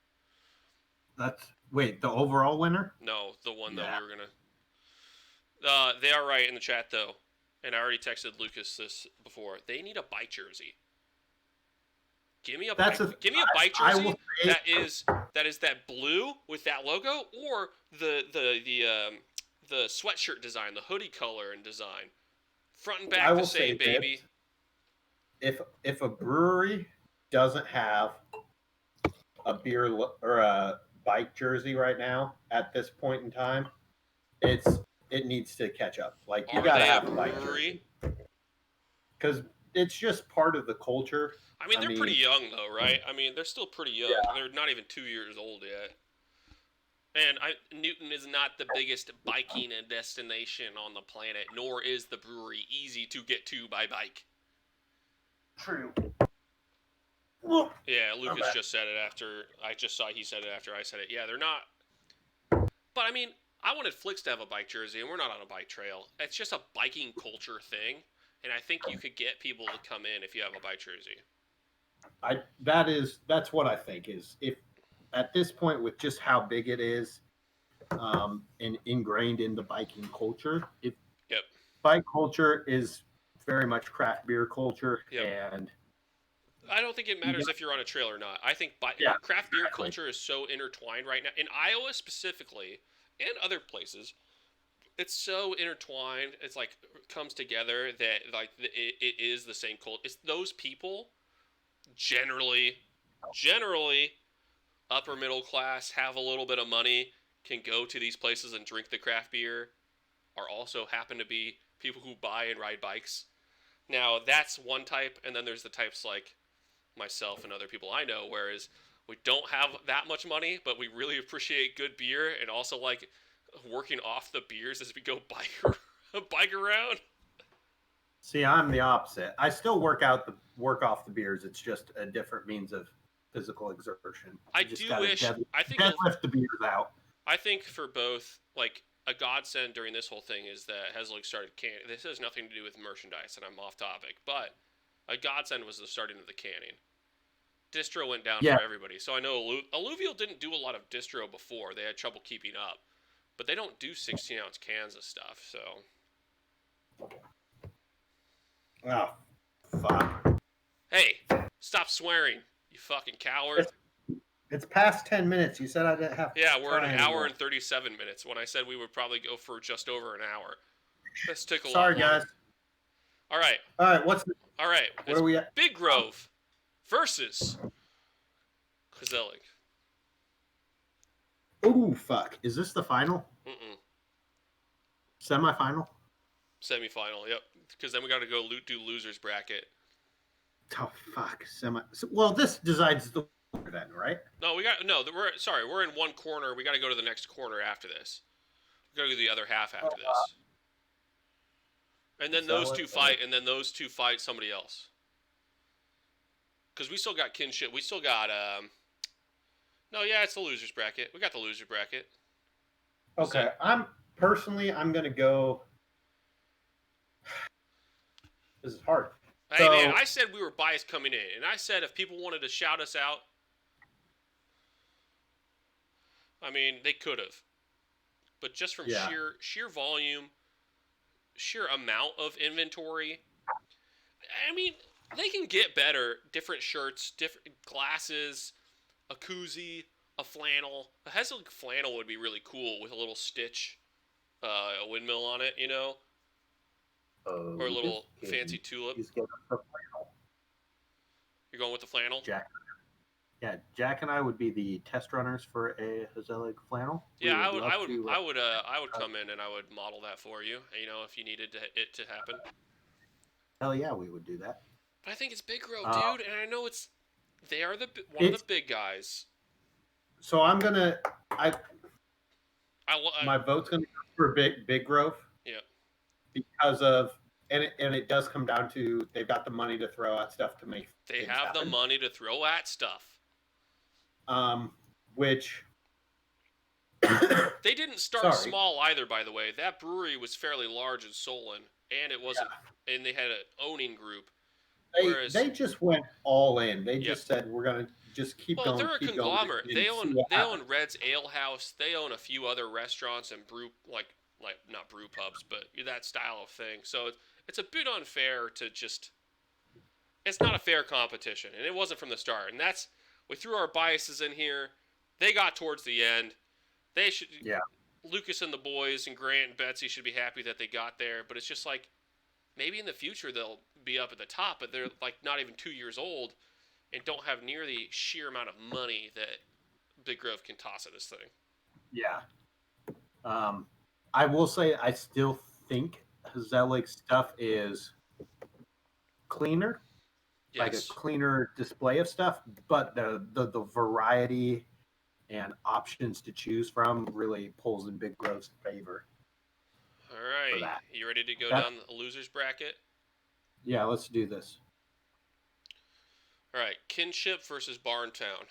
Wait, the overall winner? No, the one that Yeah. we were gonna. They are right in the chat though, and I already texted Lucas this before. They need a bike jersey. Give me a That's bike. Give me a bike I jersey will say- that is that blue with that logo, or the sweatshirt design, the hoodie color and design, front and back I the will same, say baby. If a brewery doesn't have a or a bike jersey right now at this point in time, it needs to catch up. Like, you Are gotta they have a a bike brewery? jersey because it's just part of the culture. I mean, I they're mean- pretty young though, right? I mean, they're still pretty young. Yeah. They're not even 2 years old yet. And Newton is not the biggest biking destination on the planet, nor is the brewery easy to get to by bike. True. Yeah, Lucas Okay. just said it after I just saw he said it after I said it. Yeah, they're not. But I mean, I wanted Flicks to have a bike jersey, and we're not on a bike trail. It's just a biking culture thing, and I think you could get people to come in if you have a bike jersey. That's what I think is, if at this point with just how big it is, and ingrained in the biking culture, if Yep. bike culture is very much craft beer culture, Yep. and I don't think it matters if you're on a trail or not. I think Yeah, craft beer exactly. culture is so intertwined right now in Iowa specifically, and other places. It's so intertwined. It's like comes together that like it is the same culture. It's those people generally upper middle class, have a little bit of money, can go to these places and drink the craft beer, are also happen to be people who buy and ride bikes. Now that's one type, and then there's the types like myself and other people I know, whereas we don't have that much money, but we really appreciate good beer and also like working off the beers as we go bike around. See, I'm the opposite. I still work off the beers. It's just a different means of physical exertion. I You just do gotta wish. I think. deadlift the beers out. I think for both, like a godsend during this whole thing is that Heslick started canning. This has nothing to do with merchandise, and I'm off topic, but a godsend was the starting of the canning. Distro went down Yeah. for everybody, so I know Alluvial didn't do a lot of distro before. They had trouble keeping up, but they don't do 16-ounce cans of stuff. So oh, fuck. hey, stop swearing, you fucking coward. It's past 10 minutes. You said I didn't have. Yeah, we're at time an hour anymore. and 37 minutes. When I said we would probably go for just over an hour, this took a lot. Sorry, longer. guys. All right. All right, What what are we at? Big Grove versus Kozelig. Oh fuck! Is this the final? Mm-mm. Semi-final? Semifinal. Yep. Because then we got to go do losers bracket. Oh fuck! Well, this decides the order then, right? No, we're in one corner. We got to go to the next corner after this. We got to do the other half after this. And then those two fight, and then those two fight somebody else. Because we still got kinship. We still got No, yeah, it's the losers bracket. We got the loser bracket. Okay, I'm gonna go. This is hard. Hey man, I said we were biased coming in, and I said if people wanted to shout us out, I mean they could have, but just from sheer volume, sheer amount of inventory, I mean they can get better. Different shirts, different glasses, a koozie, a flannel. A Heselig flannel would be really cool with a little stitch, a windmill on it, you know. Or a little fancy tulip. He's getting the flannel. You're going with the flannel? Jack. Yeah, Jack and I would be the test runners for a Heselig flannel. Yeah, I would come in and I would model that for you. You know, if you needed it to happen. Hell yeah, we would do that. But I think it's Big Grove, dude, and I know they are one of the big guys. So I'm gonna my vote's gonna go for Big Grove. Yeah. Because of and it does come down to they've got the money to throw at stuff to make. They have happen. The money to throw at stuff. Which they didn't start small either. By the way, that brewery was fairly large in Solon, and it wasn't. Yeah. And they had an owning group. They just went all in. They just said we're gonna just keep going. Well, they're a conglomerate. They own Red's Ale House. They own a few other restaurants and brew like not brew pubs, but that style of thing. So it's a bit unfair to just. It's not a fair competition, and it wasn't from the start. And we threw our biases in here. They got towards the end. They should. Yeah. Lucas and the boys and Grant and Betsy should be happy that they got there, but it's just like maybe in the future they'll be up at the top, but they're like not even 2 years old and don't have near the sheer amount of money that Big Grove can toss at this thing. Yeah. I will say I still think Heselig stuff is cleaner, like a cleaner display of stuff, but the variety and options to choose from really pulls in Big Grove's favor. All right, you ready to go down the losers bracket? Yeah, let's do this. All right, Kinship versus Barntown.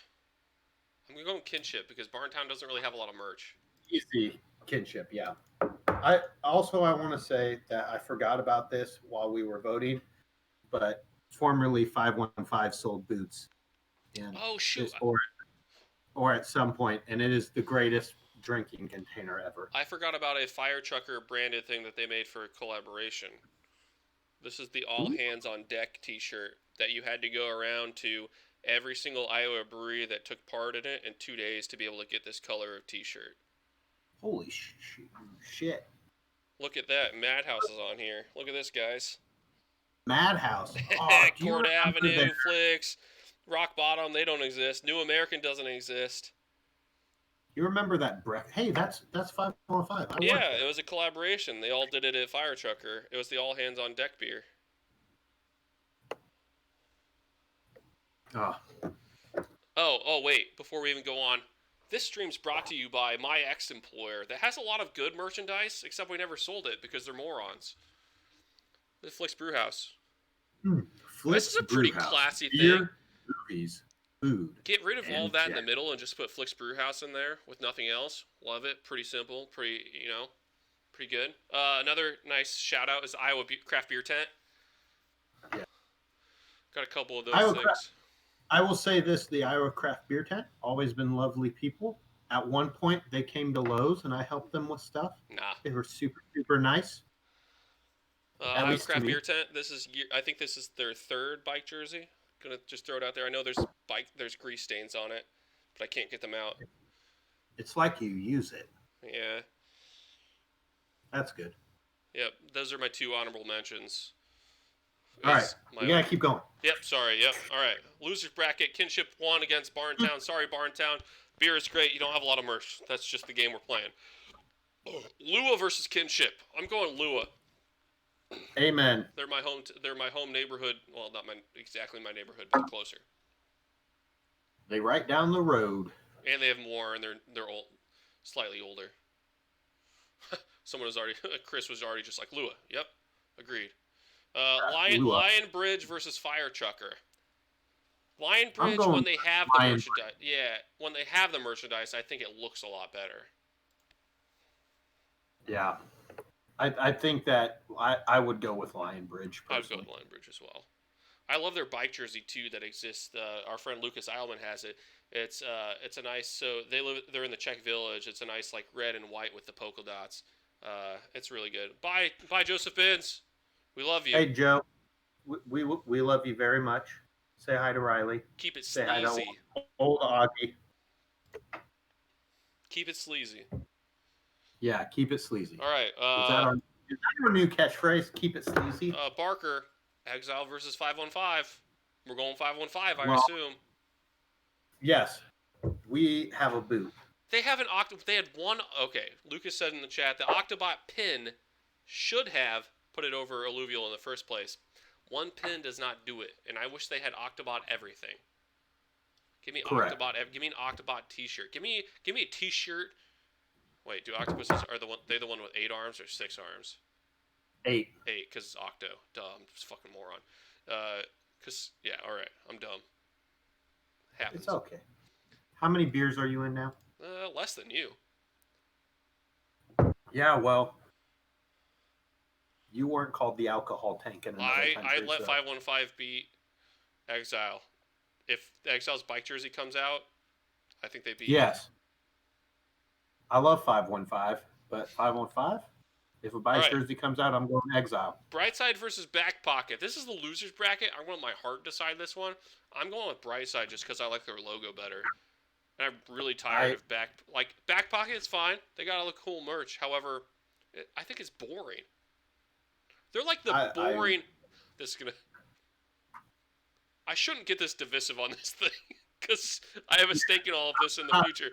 I'm going to go with Kinship because Barntown doesn't really have a lot of merch. Easy Kinship, yeah. I want to say that I forgot about this while we were voting, but formerly 515 sold boots. Oh, shoot. Or at some point, and it is the greatest drinking container ever. I forgot about a Fire Trucker branded thing that they made for a collaboration. This is the All Hands on Deck t-shirt that you had to go around to every single Iowa brewery that took part in it in 2 days to be able to get this color of t-shirt. Holy shit. Look at that. Madhouse is on here. Look at this, guys. Madhouse. Court Avenue, Flicks, Rock Bottom, they don't exist. New American doesn't exist. You remember that Hey, that's 515. Yeah, it was a collaboration. They all did it at Fire Trucker. It was the All Hands on Deck beer. Oh, wait. Before we even go on, this stream's brought to you by my ex-employer that has a lot of good merchandise, except we never sold it because they're morons. The Flicks Brewhouse. This is a pretty classy thing. Movies, food. Get rid of all that in the middle and just put Flicks Brewhouse in there with nothing else. Love it. Pretty simple. Pretty good. Another nice shout out is Iowa Craft Beer Tent. Yeah. Got a couple of those things. I will say this, the Iowa Craft Beer Tent, always been lovely people. At one point, they came to Lowe's, and I helped them with stuff. Nah. They were super, super nice. Iowa Craft Beer Tent, I think this is their third bike jersey. Gonna just throw it out there. I know there's grease stains on it, but I can't get them out. It's like you use it. Yeah. That's good. Yep, those are my two honorable mentions. All right, we gotta keep going. Yep, sorry, yep. All right, losers bracket, Kinship won against Barntown. Sorry, Barntown. Beer is great. You don't have a lot of merch. That's just the game we're playing. Lua versus Kinship. I'm going Lua. Amen. They're my home neighborhood. Well, not exactly my neighborhood, but closer. They right down the road. And they have more, and they're old, slightly older. Chris was already just like Lua. Yep, agreed. Lua. Lion Bridge versus Fire Trucker. Lion I'm Bridge, going when they have the Lion merchandise, when they have the merchandise, I think it looks a lot better. Yeah. I think that I would go with Lion Bridge I would go personally. with Lion Bridge as well. I love their bike jersey too that exists. Our friend Lucas Eilman has it. It's a nice. So they're in the Czech Village. It's a nice like red and white with the polka dots. It's really good. Bye Joseph Binns. We love you. Hey, Joe. We love you very much. Say hi to Riley. Keep it Say hi to sleazy. old Augie. Keep it sleazy. Yeah, keep it sleazy. All right. Is that our new catchphrase? Keep it sleazy. Barker, Exile versus 515. We're going 515, I Well- assume. Yes, we have a boot. They have They had one. Okay, Lucas said in the chat the Octobot pin should have put it over Alluvial in the first place. One pin does not do it, and I wish they had Octobot everything. Give me Correct. Octobot. Give me an Octobot T-shirt. Give me a T-shirt. Wait, do octopuses are the one with 8 arms or 6 arms? 8. 8, because it's Octo. Dumb, just fucking moron. All right, I'm dumb. Happens. It's okay. How many beers are you in now? Less than you. Yeah, well, you weren't called the alcohol tank in another I country. let so- 515 beat Exile. If Exile's bike jersey comes out, I think they beat. Yes. I love 515, but 515? If a bike All right. jersey comes out, I'm going Exile. Brightside versus Back Pocket. This is the losers bracket. I'm going to let my heart decide this one. I'm going with Brightside just because I like their logo better. And I'm really tired of Back Pocket. It's fine. They got all the cool merch. However, I think it's boring. They're like the boring. This is gonna. I shouldn't get this divisive on this thing because I have a stake in all of this in the future.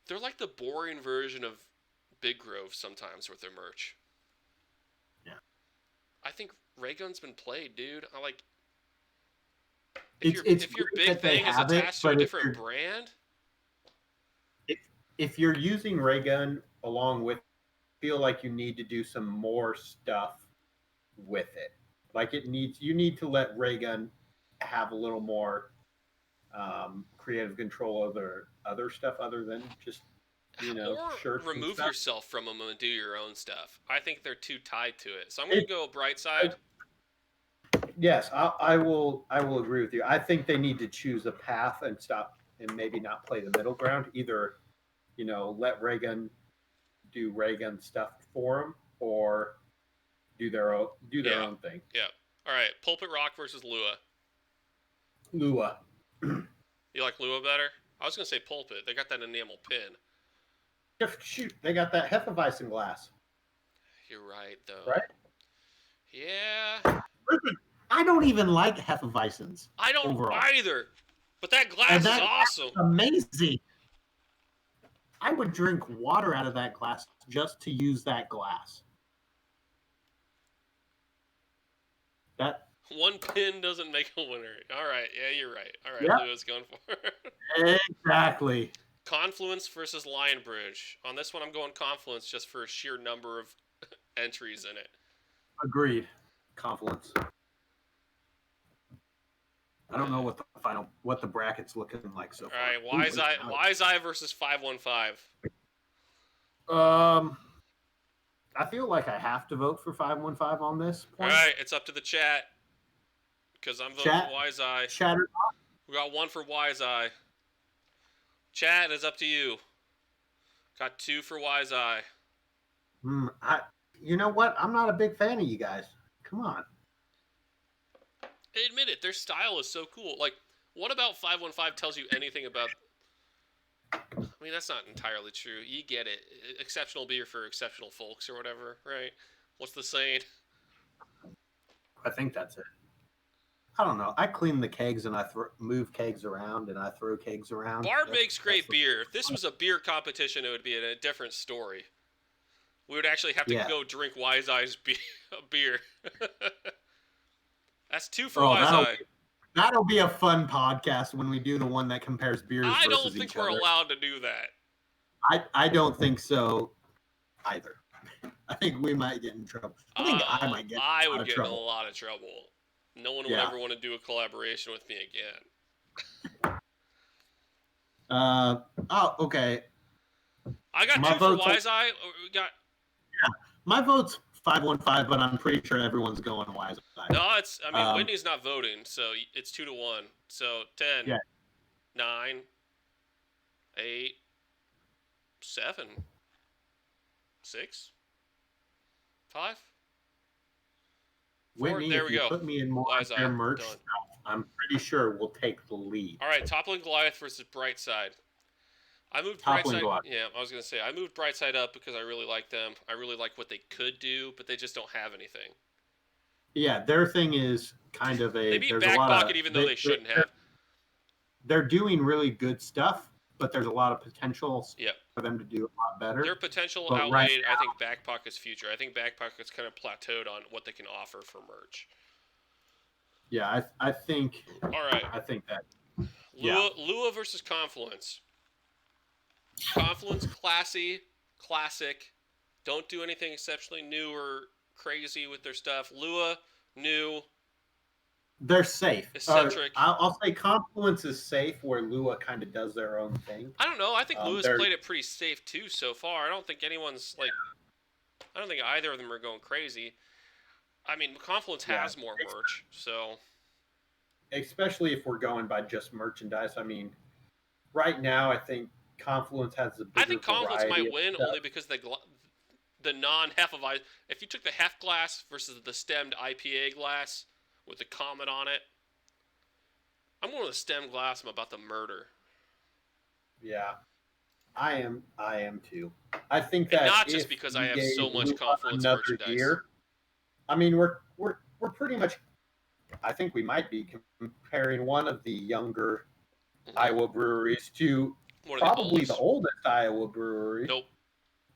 They're like the boring version of Big Grove sometimes with their merch. Yeah. I think Raygun's been played, dude. I like. It's If your great big that they thing is have it, attached to a but if different you're- brand, If you're using ray gun along with, feel like you need to do some more stuff with it. Like you need to let ray gun have a little more creative control over other stuff other than just or shirts and remove stuff. yourself from them and do your own stuff. I think they're too tied to it. So I'm going to go Brightside. Yes, I will agree with you. I think they need to choose a path and stop and maybe not play the middle ground. Either, let Raygun do Raygun stuff for them, or do their own own thing. Yeah. All right. Pulpit Rock versus Lua. Lua. You like Lua better? I was going to say Pulpit. They got that enamel pin. Shoot, they got that Hefeweizen glass. You're right, though. Right? Yeah. Listen, I don't even like Hefeweizens. I don't Overall. either. But that glass And is that awesome. Amazing. I would drink water out of that glass just to use that glass. That One pin doesn't make a winner. All right. Yeah, you're right. All right. Yeah. Lua's going for it. exactly. Confluence versus Lion Bridge. On this one, I'm going Confluence just for a sheer number of entries in it. Agreed. Confluence. I don't know what the bracket's looking like so All far. right. Wise Eye versus 515. I feel like I have to vote for 515 on this All point. right. It's up to the chat. Because I'm voting Chat. for Wise Eye. Chatter. We got one for Wise Eye. Chat is up to you. Got 2 for Wise Eye. You know what? I'm not a big fan of you guys. Come on. Admit it, their style is so cool. Like, what about 515 tells you anything about... I mean, that's not entirely true. You get it. Exceptional beer for exceptional folks or whatever, right? What's the saying? I think that's it. I don't know. I clean the kegs and I move kegs around and I throw kegs around. Barb makes great beer. If this was a beer competition, it would be a different story. We would actually have to Yeah. go drink Wise Eye's beer. That's 2 for Oh, Wise Eye. that'll be a fun podcast when we do the one that compares beers I versus don't think each we're other. allowed to do that. I don't think so either. I think we might get in trouble. I think I might get I out would of get trouble. in a lot of trouble. No one would Yeah. ever want to do a collaboration with me again. Okay. I got My 2 for vote's- Wise Eye. We got My vote's 515, but I'm pretty sure everyone's going Wise Eye. no. It's I mean Um, Whitney's not voting, so it's 2-1. So 10, Yeah. 9, 8, 7, 6, 5. Whitney, there if we you go. put me in more Wise of your Eye, merch done. stuff, I'm pretty sure we'll take the lead. All right, Toppling Goliath versus Brightside. I moved Toppling Brightside. Goliath. Yeah, I was gonna say I moved Brightside up because I really like them. I really like what they could do, but they just don't have anything. Yeah, their thing is kind of a. They beat there's Back a lot Pocket of, even though they shouldn't have. They're doing really good stuff, but there's a lot of potential Yep. for them to do a lot better. Their potential But right outweighed, I think, Back Pocket's future. I think Back Pocket's kind of plateaued on what they can offer for merch. Yeah, I think. All right. I think that. Lua versus Confluence. Confluence, classy, classic. Don't do anything exceptionally new or crazy with their stuff. Lua, new. They're safe. Eccentric. I'll say Confluence is safe, where Lua kind of does their own thing. I don't know. I think Lua's they're- played it pretty safe too so far. I don't think anyone's like. I don't think either of them are going crazy. I mean, Confluence has more merch, so. Especially if we're going by just merchandise. I mean, right now I think Confluence has a bigger I think Confluence variety might of win stuff. only because the non-Hefeweizen. If you took the Hef glass versus the stemmed IPA glass with the Comet on it, I'm going with the stemmed glass. I'm about to murder. Yeah, I am too. I think And that not just if because we I have gave so much Lua Confluence another merchandise. year, I mean, we're pretty much. I think we might be comparing one of the younger Mhm. Iowa breweries to One of probably oldest. the oldest Iowa brewery. Nope.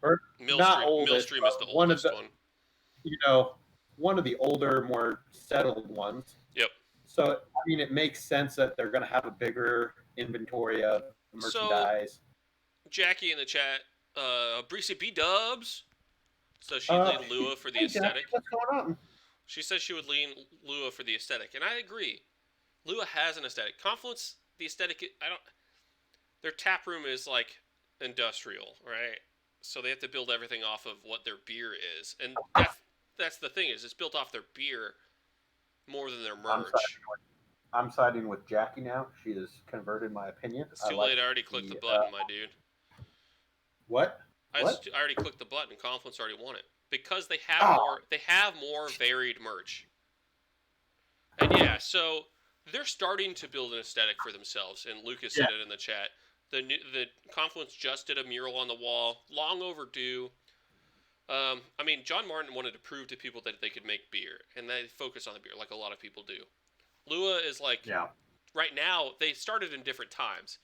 Or not oldest, Millstream is the but one of oldest the- one. You know, one of the older, more settled ones. Yep. So I mean, it makes sense that they're going to have a bigger inventory of merchandise. Jackie in the chat, Breesy B Dubs. So she'd Uh, lean Lua for the Hey, Jackie, aesthetic. what's going on? She says she would lean Lua for the aesthetic, and I agree. Lua has an aesthetic. Confluence, the aesthetic, their tap room is like industrial, right? So they have to build everything off of what their beer is, and that's the thing is it's built off their beer more than their merch. I'm siding with Jackie now. She has converted my opinion. It's too late. I already clicked the button, my dude. What? I What? already clicked the button. Confluence already won it because they have Oh. more. They have more varied merch. And yeah, so they're starting to build an aesthetic for themselves. And Lucas said it in the chat. The Confluence just did a mural on the wall, long overdue. I mean, John Martin wanted to prove to people that they could make beer, and they focus on the beer like a lot of people do. Lua is like right now. They started in different times.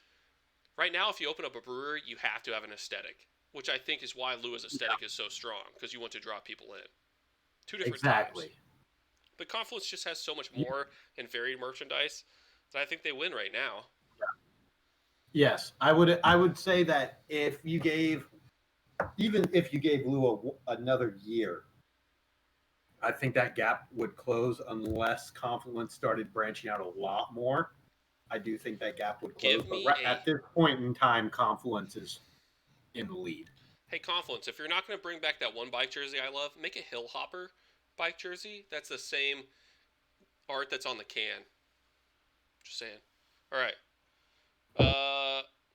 Right now, if you open up a brewery, you have to have an aesthetic, which I think is why Lua's aesthetic is so strong, because you want to draw people in. Two different Exactly. times. But Confluence just has so much more and varied merchandise that I think they win right now. Yes, I would say that if you gave Even if you gave Lua another year, I think that gap would close unless Confluence started branching out a lot more. I do think that gap would close. Give me but a- at this point in time, Confluence is in the lead. Hey, Confluence, if you're not going to bring back that one bike jersey I love, make a Hillhopper bike jersey. That's the same art that's on the can. Just saying. All right.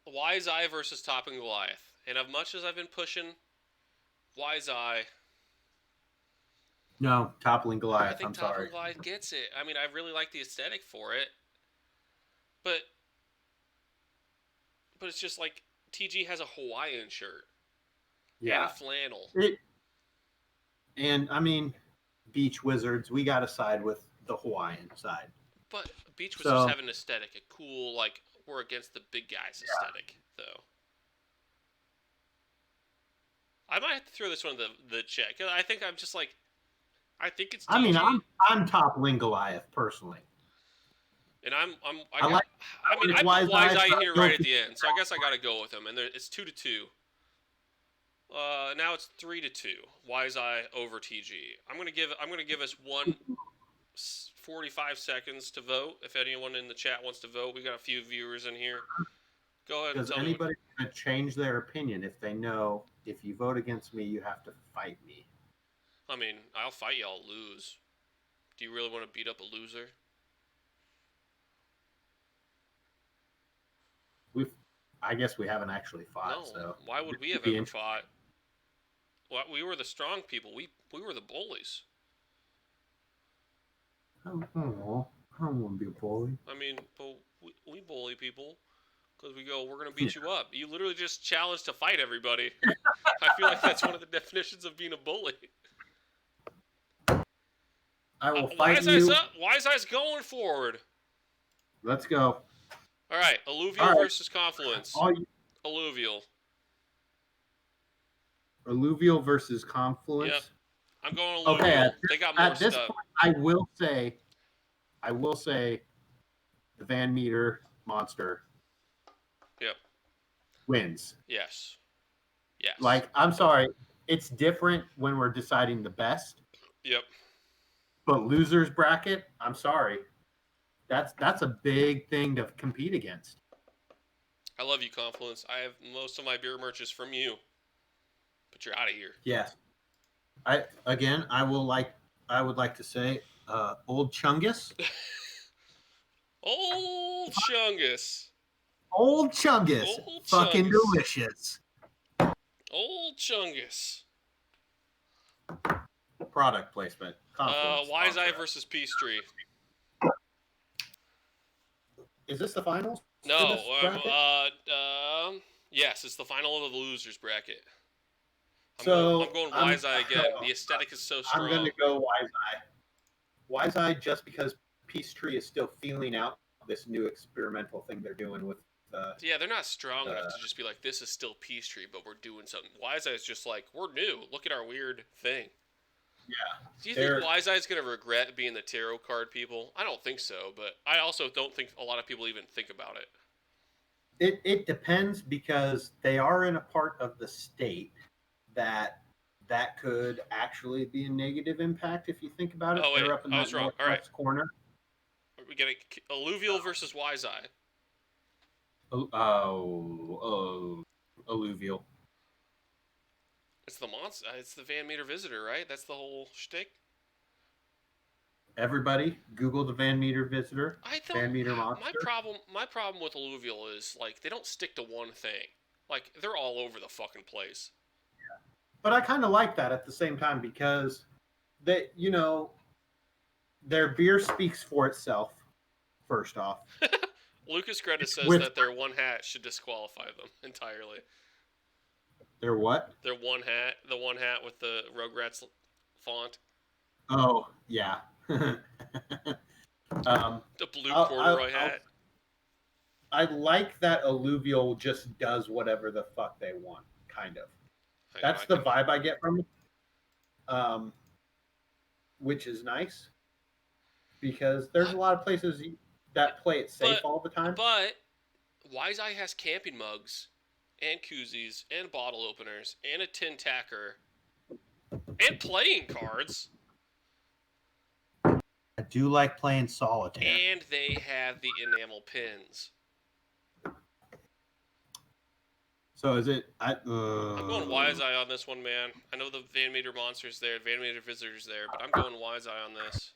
Wise Eye versus Toppling Goliath. And as much as I've been pushing Wise Eye, No, Toppling I Goliath. think I'm Toppling sorry. Goliath gets it. I mean, I really like the aesthetic for it. But it's just like TG has a Hawaiian shirt and Yeah, flannel. and I mean, Beach Wizards. We got to side with the Hawaiian side. But Beach was So- just having an aesthetic, a cool, like, we're against the big guys aesthetic, though. I might have to throw this one to the check. 'Cause I think I'm just like, I think it's TG. I mean, I'm toppling Goliath personally. And I like- mean, I Wise put Wise Eye, Eye here but right at the end, so I guess I got to go with him. And it's 2-2. Now it's 3-2. Wise Eye over TG. I'm gonna give us 45 seconds to vote. If anyone in the chat wants to vote, we got a few viewers in here. Go ahead and Does tell me. anybody going to change their opinion if they know if you vote against me, you have to fight me? I mean, I'll fight you. I'll lose. Do you really want to beat up a loser? I guess we haven't actually fought. No. So Why would we have Be ever fought? Well, we were the strong people. We were the bullies. I don't want to be a bully. I mean, but we bully people because we go, we're gonna beat you up. You literally just challenge to fight everybody. I feel like that's one of the definitions of being a bully. I will fight you. Wise Eye's going forward. Let's go. All right, Alluvial All right. versus Confluence. All you, Alluvial. Alluvial versus Confluence. Yep. I'm going Alluvial. Okay, They got more At this stuff. point, I will say, the Van Meter monster. Yep. Wins. Yes. Yes. Like, I'm sorry, it's different when we're deciding the best, Yep. but losers bracket. I'm sorry, that's a big thing to compete against. I love you, Confluence. I have most of my beer merches from you. But you're out of here. Yes. I would like to say, Old Chungus. Old Chungus. Old Chungus. Old Fucking Chungus. delicious. Old Chungus. Product placement. Confluence. Wise Eye versus Peachtree. Is this the finals? No. for this bracket? Yes, it's the final of the losers bracket. I'm So, going I'm- Wise Eye again. The aesthetic is so strong. I'm going to go Wise Eye. Wise Eye just because Peachtree is still feeling out this new experimental thing they're doing with. Yeah, they're not strong enough to just be like, this is still Peachtree, but we're doing something. Wise Eye is just like, we're new. Look at our weird thing. Yeah. Do you think Wise Eye's going to regret being the tarot card people? I don't think so, but I also don't think a lot of people even think about it. It depends because they are in a part of the state that could actually be a negative impact if you think about it. Oh, wait, They're up in I that was wrong. All northwest corner. We get Alluvial versus Wise Eye. Alluvial. It's the monster. It's the Van Meter Visitor, right? That's the whole shtick. Everybody, Google the Van Meter Visitor. I don't. Van Meter My monster. problem with Alluvial is like they don't stick to one thing. Like they're all over the fucking place. But I kind of like that at the same time because they, their beer speaks for itself. First off, Lucas Greta says with- that their one hat should disqualify them entirely. they're what? Their one hat, the one hat with the Rugrats font, Oh yeah. the blue I'll- corduroy I'll- hat. I like that Alluvial just does whatever the fuck they want, kind of. That's the vibe I get from it. Which is nice. Because there's a lot of places that play it safe all the time. But Wise Eye has camping mugs, and koozies, and bottle openers, and a tin tacker, and playing cards, I do like playing solitaire. and they have the enamel pins. So is it? I'm going Wise Eye on this one, man. I know the Van Meter Monster's there, Van Meter Visitor's there, but I'm going Wise Eye on this.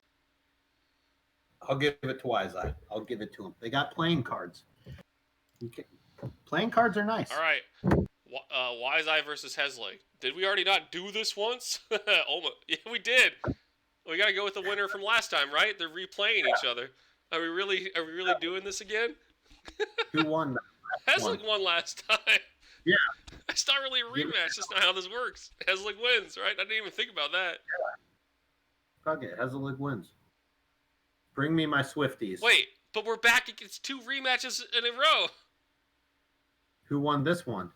I'll give it to Wise Eye. I'll give it to him. They got playing cards. Playing cards are nice. All right. Wise Eye versus Heslig. Did we already not do this once? Almost. Yeah, we did. We got to go with the winner from last time, right? They're replaying each other. Are we really doing this again? Who won? Heslig won last time. Yeah. It's not really a rematch. That's not how this works. Heslig wins, right? I didn't even think about that. Fuck it. Heselig wins. Bring me my Swifties. Wait, but we're back against 2 rematches in a row. Who won this one?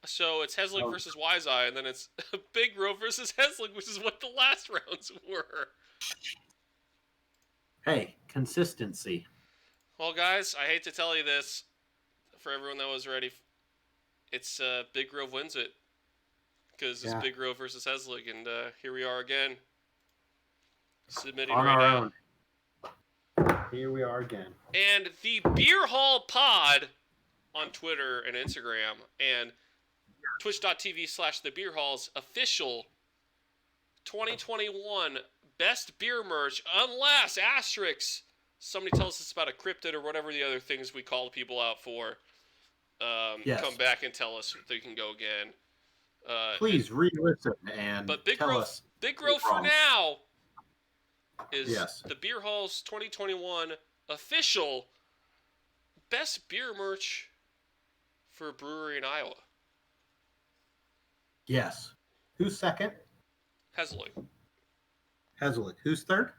So it's Heslick Oh. versus Wise Eye, and then it's Big Bro versus Heslick, which is what the last rounds were. Hey, consistency. Well, guys, I hate to tell you this, for everyone that was ready, it's Big Grove wins it, because it's Yeah. Big Grove versus Heslick, and here we are again, submitting On right our now. own. Here we are again. And the Beer Hall Pod on Twitter and Instagram, and twitch.tv/The Beer Hall's official 2021 best beer merch, unless asterisks somebody tells us about a cryptid or whatever the other things we call people out for. Yes. Come back and tell us they can go again. Please re-listen and But Big tell Grove, us. Big Grove for wrong. now is Yes. the Beer Hall's 2021 official best beer merch for a brewery in Iowa. Yes. Who's second? Heslick. Heslick. Who's third?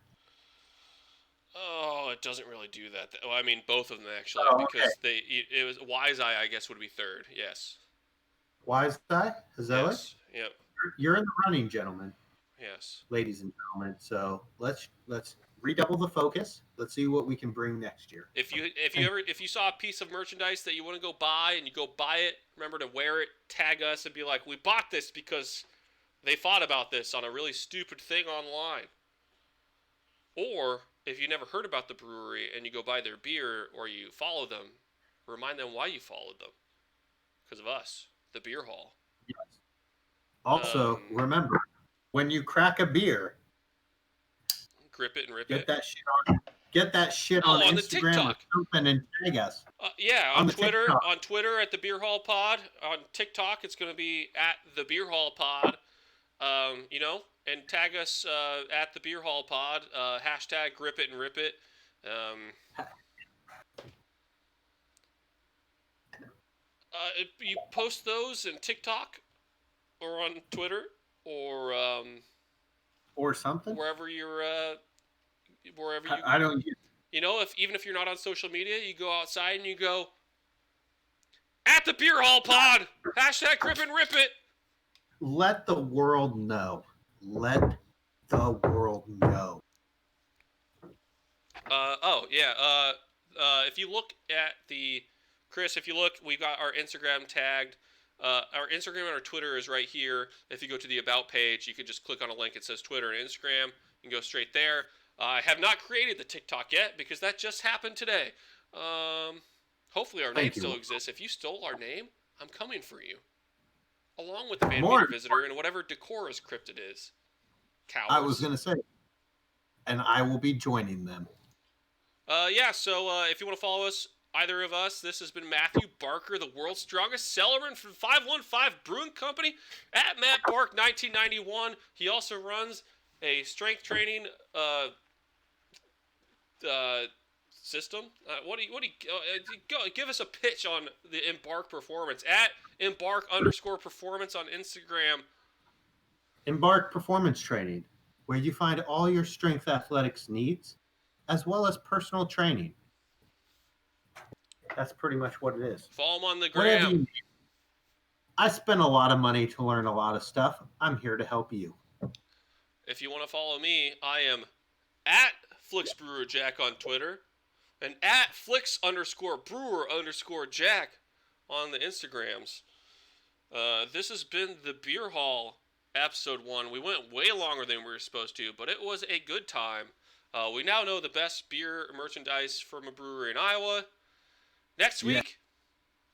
Oh, it doesn't really do that. Well, I mean, both of them actually, Oh, because it was Wise Eye, I guess, would be third. Yes. Wise Guy? Heslick? Yes. Yep. You're in the running, gentlemen, Yes. ladies and gentlemen. So let's redouble the focus. Let's see what we can bring next year. If you saw a piece of merchandise that you want to go buy and you go buy it, remember to wear it, tag us, and be like, we bought this because they thought about this on a really stupid thing online. Or if you never heard about the brewery and you go buy their beer or you follow them, remind them why you followed them. Because of us, the Beer Hall. Also, remember, when you crack a beer, Grip it and rip get it. that shit on. Get that shit Oh, on on the Instagram or TikTok. something and tag us. Yeah, On on the Twitter, TikTok. on Twitter at the Beer Hall Pod. On TikTok, it's going to be at the Beer Hall Pod. And tag us at the Beer Hall Pod. Hashtag Grip It and Rip It. If you post those in TikTok or on Twitter or Or something. wherever you're, wherever you, I don't. even if you're not on social media, you go outside and you go at the Beer Hall Pod. Hashtag Grip and Rip It. Let the world know. Let the world know. If you look at Chris, we've got our Instagram tagged. Our Instagram and our Twitter is right here. If you go to the About page, you can just click on a link. It says Twitter and Instagram. You can go straight there. I have not created the TikTok yet because that just happened today. Hopefully our name Thank you. still exists. If you stole our name, I'm coming for you. Along with the Van More Meter Visitor and whatever Decora's cryptid is. Cowards. I was gonna say, and I will be joining them. So if you want to follow us, either of us, this has been Matthew Barker, the world's strongest cellarman from 515 Brewing Company, at Matt Bark 1991. He also runs a strength training system. Give us a pitch on the Embark Performance at Embark_performance on Instagram. Embark Performance Training, where you find all your strength athletics needs, as well as personal training. That's pretty much what it is. Follow him on the Whatever gram. you need. I spend a lot of money to learn a lot of stuff. I'm here to help you. If you want to follow me, I am at FlixBrewerJack on Twitter and at Flix_Brewer_Jack on the Instagrams. This has been the Beer Hall episode 1. We went way longer than we were supposed to, but it was a good time. We now know the best beer merchandise from a brewery in Iowa. Next week,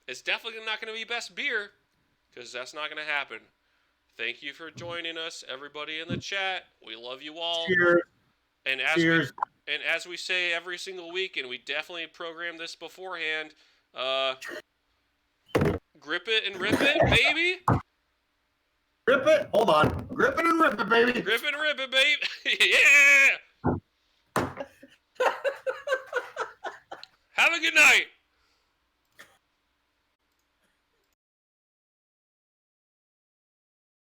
it's definitely not going to be best beer, because that's not going to happen. Thank you for joining us, everybody in the chat. We love you all. Cheers. And as Cheers. as we say every single week, and we definitely programmed this beforehand, grip it and rip it, baby. Rip it. Hold on. Grip it and rip it, baby. Grip it and rip it, baby. Yeah. Have a good night.